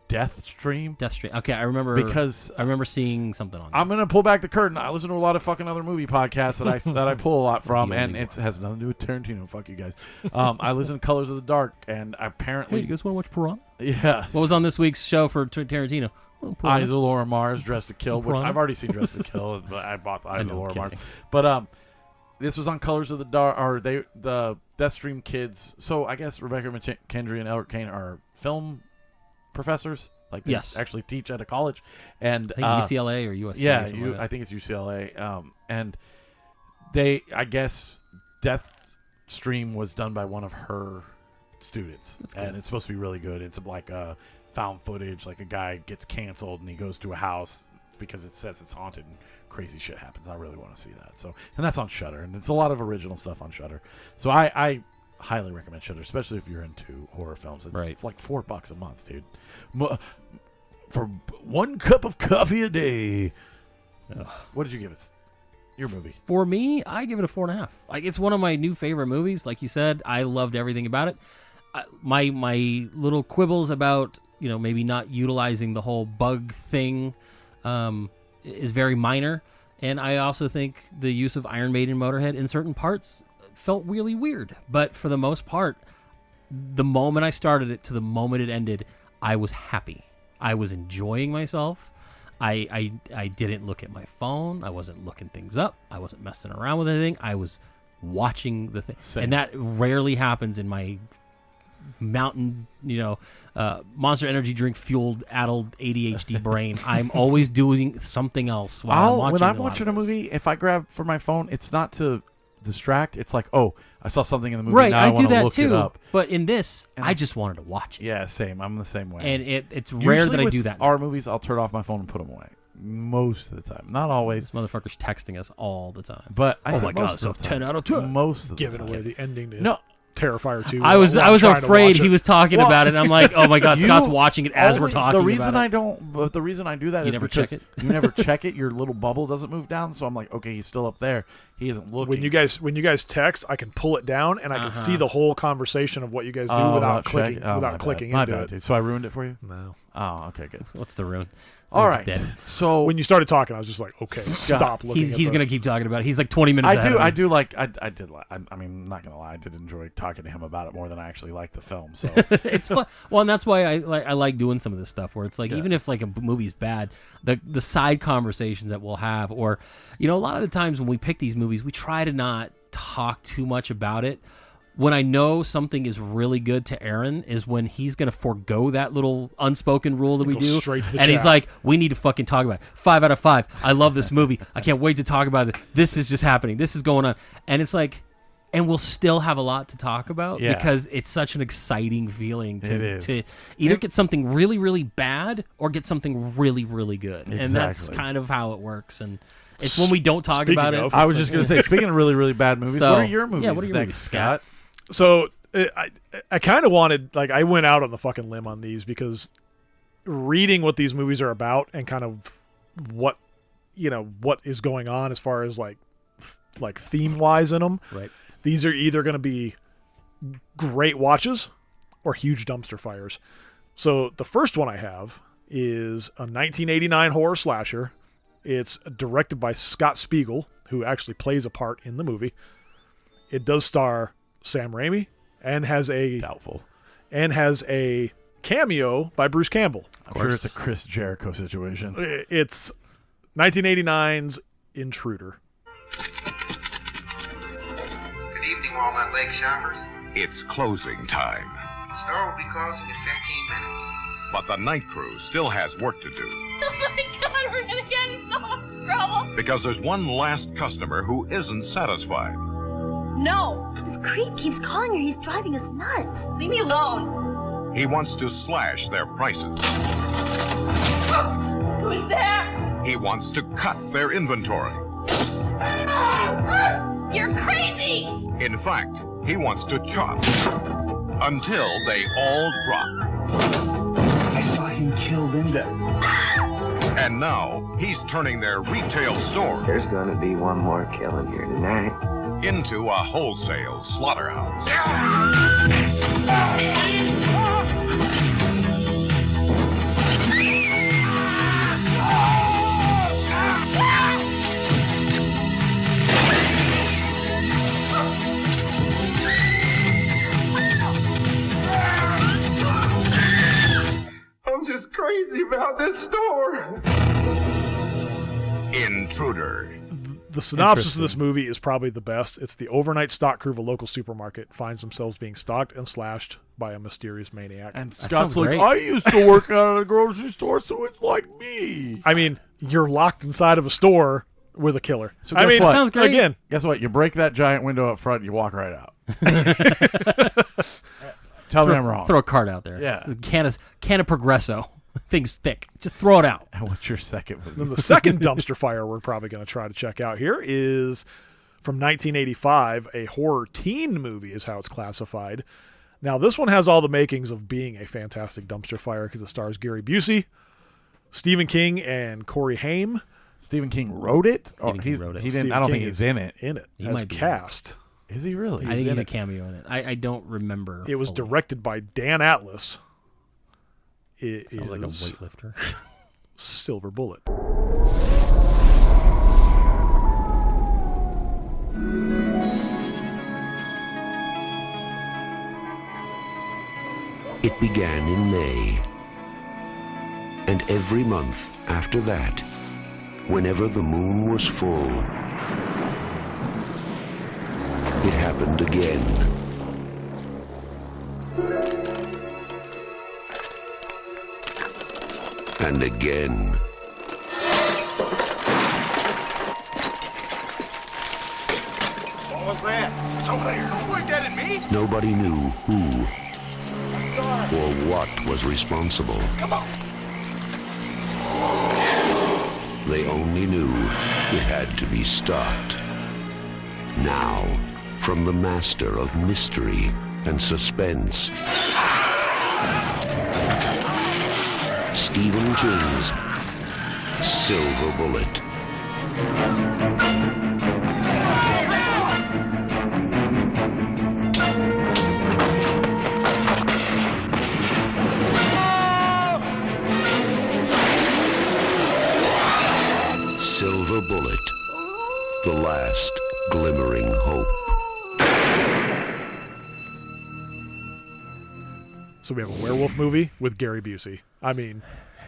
Deathstream. Deathstream. Okay, I remember Because I remember seeing something on. I'm gonna pull back the curtain. I listen to a lot of fucking other movie podcasts that I pull a lot from, The and only it has nothing to do with Tarantino. Fuck you guys. I listen to Colors of the Dark, and apparently, Hey, you guys want to watch Piranha? Yeah. What was on this week's show for Tarantino? Oh, Piranha. Eyes of Laura Mars, Dressed to Kill. Which Piranha. I've already seen Dressed to Kill, but I bought the Eyes of know, Laura I'm Mars. kidding. But this was on Colors of the Dark, or the Deathstream kids. So I guess Rebecca McKendry and Elric Kane are film professors. Like they Yes. actually teach at a college, and I think UCLA or USC. Yeah, or something like that. I think it's UCLA. And they, I guess, Deathstream was done by one of her students, That's cool. and it's supposed to be really good. It's like found footage, like a guy gets canceled and he goes to a house because it says it's haunted and crazy shit happens. I really want to see that. So, and that's on Shudder, and it's a lot of original stuff on Shudder. So I highly recommend Shudder, especially if you're into horror films. It's Right. like $4 a month, dude. For 1 cup of coffee a day. What did you give it? Your movie. For me, I give it a 4.5. Like it's one of my new favorite movies. Like you said, I loved everything about it. My little quibbles about maybe not utilizing the whole bug thing is very minor, and I also think the use of Iron Maiden Motorhead in certain parts felt really weird. But for the most part, the moment I started it to the moment it ended, I was happy. I was enjoying myself. I didn't look at my phone. I wasn't looking things up. I wasn't messing around with anything. I was watching the thing. Same. And that rarely happens in my mountain, Monster Energy drink fueled, addled ADHD brain. I'm always doing something else while I'm watching. When I'm watching a movie, if I grab for my phone, it's not to distract. It's like, oh, I saw something in the movie. Right, Now I do want to that look too. it up. But in this, And I just wanted to watch it. Yeah, same. I'm the same way. And it's rare Usually that I with do that. Our movies, I'll turn off my phone and put them away. Most of the time, not always. This motherfucker's texting us all the time. But I oh said my god, most so of the 10 time. out of 10. Most of the Giving time. away the ending to No. Terrifier 2. I was afraid he was talking Well, about it. And I'm like, oh my god, you Scott's watching it as we're only- talking The reason about I it. don't, but the reason I do that You is never because check it? you never check it. Your little bubble doesn't move down, so I'm like, okay, he's still up there. He isn't looking. When you guys text, I can pull it down and I can see the whole conversation of what you guys do without clicking my into bad, it. dude. So I ruined it for you. No. Oh, okay, good. What's the ruin? All It's right. dead. So When you started talking, I was just like, okay, stop looking. He's gonna keep talking about it. He's like 20 minutes ahead of me. I do like. I did like. I mean, I'm not gonna lie. I did enjoy talking to him about it more than I actually liked the film. So It's fun. Well, and that's why I like doing some of this stuff where it's like even if like a movie's bad, the side conversations that we'll have, or a lot of the times when we pick these movies, we try to not talk too much about it. When I know something is really good to Aaron is when he's going to forego that little unspoken rule that we Go do. straight to the And he's chat. like, we need to fucking talk about it. 5 out of 5. I love this movie. I can't wait to talk about it. This is just happening. This is going on. And it's like, and we'll still have a lot to talk about because it's such an exciting feeling to either get something really, really bad or get something really, really good. Exactly. And that's kind of how it works. And it's when we don't talk about it. I was just going to say, speaking of really, really bad movies, So, what are your movies? yeah, what are your next, movies, Scott? So I kind of wanted, like, I went out on the fucking limb on these because reading what these movies are about and kind of what is going on as far as like theme wise in them. Right. These are either going to be great watches or huge dumpster fires. So the first one I have is a 1989 horror slasher. It's directed by Scott Spiegel, who actually plays a part in the movie. It does star Sam Raimi and has a cameo by Bruce Campbell. I'm sure it's a Chris Jericho situation. It's 1989's Intruder. Good evening, Walnut Lake shoppers. It's closing time, The store will be closing in 15 minutes. but the night crew still has work to do Oh my god, we're gonna get in so much trouble. because there's one last customer who isn't satisfied. No! This creep keeps calling her. He's driving us nuts. Leave me alone. He wants to slash their prices. Who's there? He wants to cut their inventory. You're crazy! In fact, he wants to chop until they all drop. I saw him kill Linda. And now he's turning their retail store There's gonna be one more killing here tonight. into a wholesale slaughterhouse. I'm just crazy about this store. Intruder. The synopsis of this movie is probably the best. It's the overnight stock crew of a local supermarket finds themselves being stalked and slashed by a mysterious maniac. And sounds Scott's like, great. I used to work out at a grocery store, so it's like me. I mean, you're locked inside of a store with a killer. So I guess mean, what? Sounds great. Again, Guess what? You break that giant window up front, you walk right out. Tell me I'm wrong. Throw a card out there. Yeah. A can of Progresso. Thing's thick. Just throw it out. And what's your second then movie? the second dumpster fire we're probably going to try to check out here is from 1985, a horror teen movie is how it's classified. Now, this one has all the makings of being a fantastic dumpster fire because it stars Gary Busey, Stephen King, and Corey Haim. Stephen King wrote it? Stephen King wrote it. He didn't. Stephen I don't King think he's is in it. He as might be. cast. Is he really? I think he's in a it. cameo in it. I don't remember. It was fully. directed by Dan Atlas. It Sounds like a is weightlifter. Silver Bullet. It began in May. And every month after that, whenever the moon was full, it happened again. And again. What's over there? Don't point that at me. Nobody knew who or what was responsible. Come on. They only knew it had to be stopped. Now, from the master of mystery and suspense, Stephen King's Silver Bullet. Silver Bullet, the last glimmering hope. So we have a werewolf movie with Gary Busey. I mean,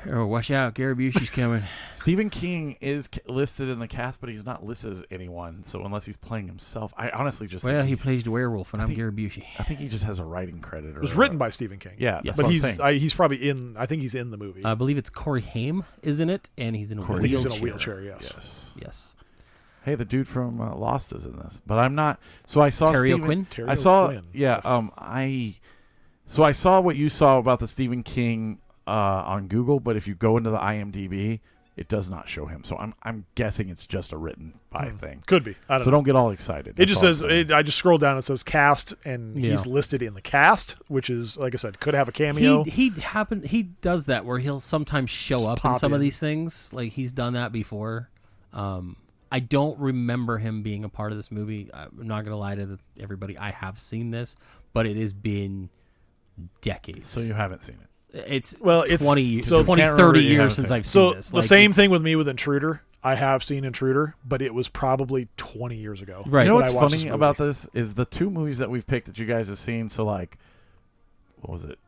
oh, watch out, Gary Busey's coming. Stephen King is listed in the cast, but he's not listed as anyone. So unless he's playing himself, I honestly just Well, think he plays the werewolf, and I'm Gary Busey. I think he just has a writing credit. It was written by Stephen King. Yeah, Yes. that's but what I'm saying. he's probably in. I think he's in the movie. I believe it's Corey Haim is in it, and he's in a I think wheelchair. he's in a wheelchair. Yes. Yes. Hey, the dude from Lost is in this, but I'm not. So I saw Terry Stephen, O'Quinn? Terry I saw, O'Quinn, yeah. yes. So I saw what you saw about the Stephen King on Google, but if you go into the IMDb, it does not show him. So I'm guessing it's just a written by thing. Could be. I don't So know. don't get all excited. It That's just all I'm says. saying. I just scrolled down. It says cast, and Yeah. he's listed in the cast, which is like I said, could have a cameo. He does that where he'll sometimes show Just up in pop some of in. these things. Like he's done that before. I don't remember him being a part of this movie. I'm not gonna lie to everybody. I have seen this, but it has been decades. So you haven't seen it. It's It's 20, so 20 can't remember 30 you years haven't since seen it. I've seen So this. the Like, same it's- thing with me with Intruder. I have seen Intruder, but it was probably 20 years ago. Right. You know when what's I watched funny this about movie. this is the two movies that we've picked that you guys have seen. So like, what was it?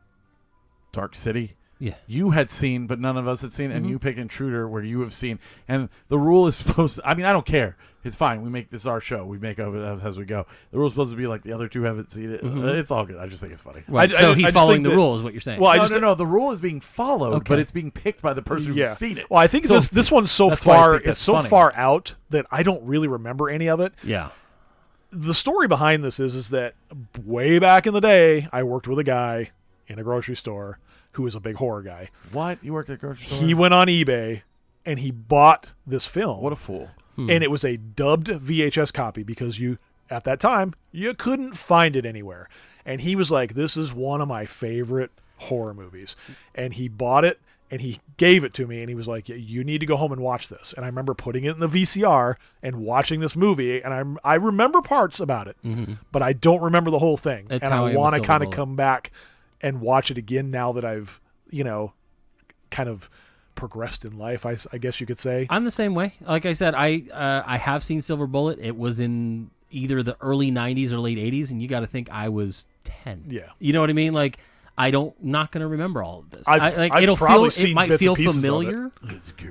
Dark City. Yeah. You had seen, but none of us had seen, and you pick Intruder, where you have seen. And the rule is supposed to, I mean, I don't care. It's fine. We make this our show. We make of it as we go. The rule is supposed to be like the other two haven't seen it. It's all good. I just think it's funny. Right, I so just he's think following the that- rules, is what you're saying. Well, No, the rule is being followed, Okay. but it's being picked by the person Yeah. who's seen it. Well, I think So this one's so that's why I far. think that's It's so funny. far out that I don't really remember any of it. yeah. The story behind this is that way back in the day, I worked with a guy in a grocery store who was a big horror guy. What? You worked at a grocery store? He went on eBay and he bought this film. What a fool. And it was a dubbed VHS copy because at that time, you couldn't find it anywhere. And he was like, this is one of my favorite horror movies. And he bought it and he gave it to me and he was like, you need to go home and watch this. And I remember putting it in the VCR and watching this movie. And I remember parts about it, but I don't remember the whole thing. That's and how I I am want with to kind of Silver Bullet. come back and watch it again now that I've, kind of progressed in life, I guess you could say. I'm the same way. Like I said, I have seen Silver Bullet. It was in either the early 90s or late 80s, and you got to think I was 10. Yeah. You know what I mean? Like, not going to remember all of this. I've it'll probably feel, seen it might bits and feel pieces of it. familiar.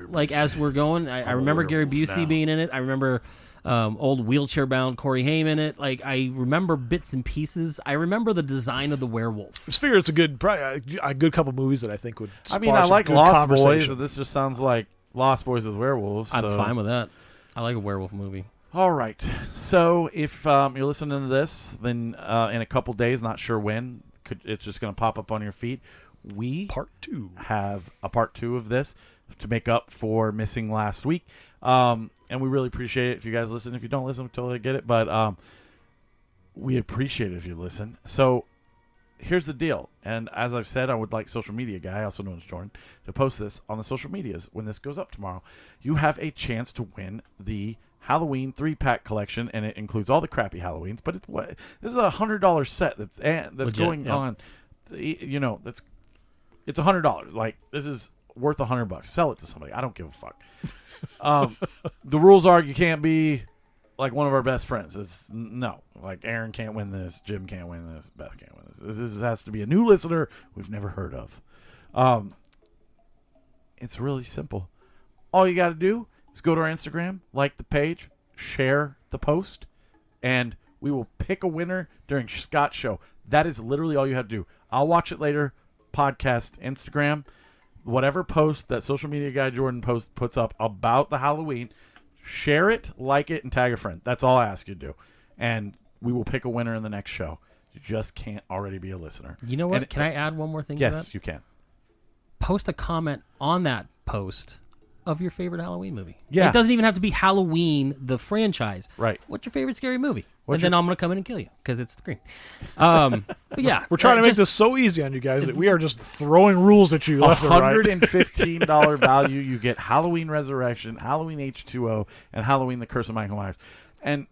Like as we're going, I remember Gary werewolves Busey now. being in it. I remember old wheelchair-bound Corey Haim in it. Like I remember bits and pieces. I remember the design of the werewolf. I just figure it's probably a good couple movies that I think would. I mean, spark I some like good Lost Boys, conversation. and this just sounds like Lost Boys with werewolves. I'm so- fine with that. I like a werewolf movie. All right. So if you're listening to this, then in a couple days, not sure when, it's just going to pop up on your feed. We Part 2 have a part 2 of this to make up for missing last week. And we really appreciate it if you guys listen. If you don't listen, we totally get it. But we appreciate it if you listen. So here's the deal. And as I've said, I would like social media guy, also known as Jordan, to post this on the social medias when this goes up tomorrow. You have a chance to win the Halloween 3-pack collection, and it includes all the crappy Halloweens. But this is a $100 set that's Legit, going yeah. on. It's $100. Like, this is worth $100. Sell it to somebody. I don't give a fuck. The rules are you can't be like one of our best friends. No, like Aaron can't win this, Jim can't win this, Beth can't win this. This has to be a new listener we've never heard of. It's really simple. All you got to do is go to our Instagram, like the page, share the post, and we will pick a winner during Scott's show. That is literally all you have to do. I'll watch it later. Podcast, Instagram, whatever post that social media guy Jordan puts up about the Halloween, share it, like it, and tag a friend. That's all I ask you to do. And we will pick a winner in the next show. You just can't already be a listener. You know what? Can I add one more thing to that? Yes, you can. Post a comment on that post of your favorite Halloween movie. Yeah. It doesn't even have to be Halloween, the franchise. Right. What's your favorite scary movie? What's then I'm going to come in and kill you because it's Scream. But yeah. We're trying to make this so easy on you guys that we are just throwing rules at you left and right. $115 value. You get Halloween Resurrection, Halloween H2O, and Halloween The Curse of Michael Myers. And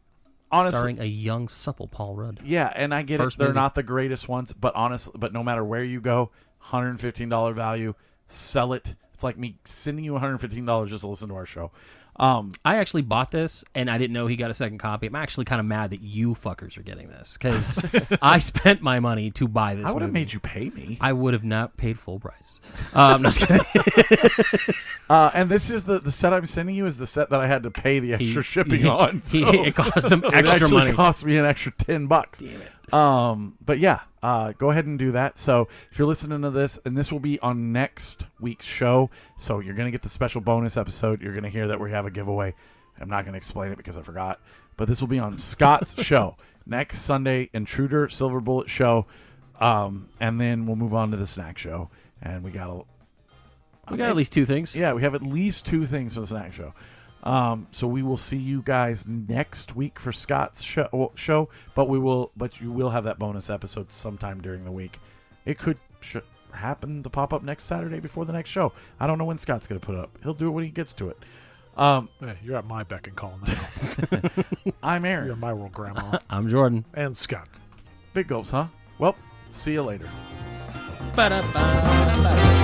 honestly, starring a young, supple Paul Rudd. Yeah, and I get it. They're not the greatest ones, but no matter where you go, $115 value, sell it. It's like me sending you $115 just to listen to our show. I actually bought this, and I didn't know he got a second copy. I'm actually kind of mad that you fuckers are getting this, because I spent my money to buy this I would have movie. made you pay me. I would have not paid full price. No, just kidding. And this is the set I'm sending you is the set that I had to pay the extra shipping on. So it cost him extra it actually money. Cost me an extra $10. Damn it. But yeah, go ahead and do that. So if you're listening to this, and this will be on next week's show, so you're going to get the special bonus episode. You're going to hear that we have a giveaway. I'm not going to explain it because I forgot, but this will be on Scott's show next Sunday, Intruder Silver Bullet show. And then we'll move on to the snack show, and we got at least 2 things. Yeah, we have at least 2 things for the snack show. So we will see you guys next week for Scott's show, but you will have that bonus episode sometime during the week. It could happen to pop up next Saturday before the next show. I don't know when Scott's going to put it up. He'll do it when he gets to it. You're at my beck and call now. I'm Aaron. You're my world grandma. I'm Jordan. And Scott. Big gulps, huh? Well, see you later. Ba-da-ba-ba-da.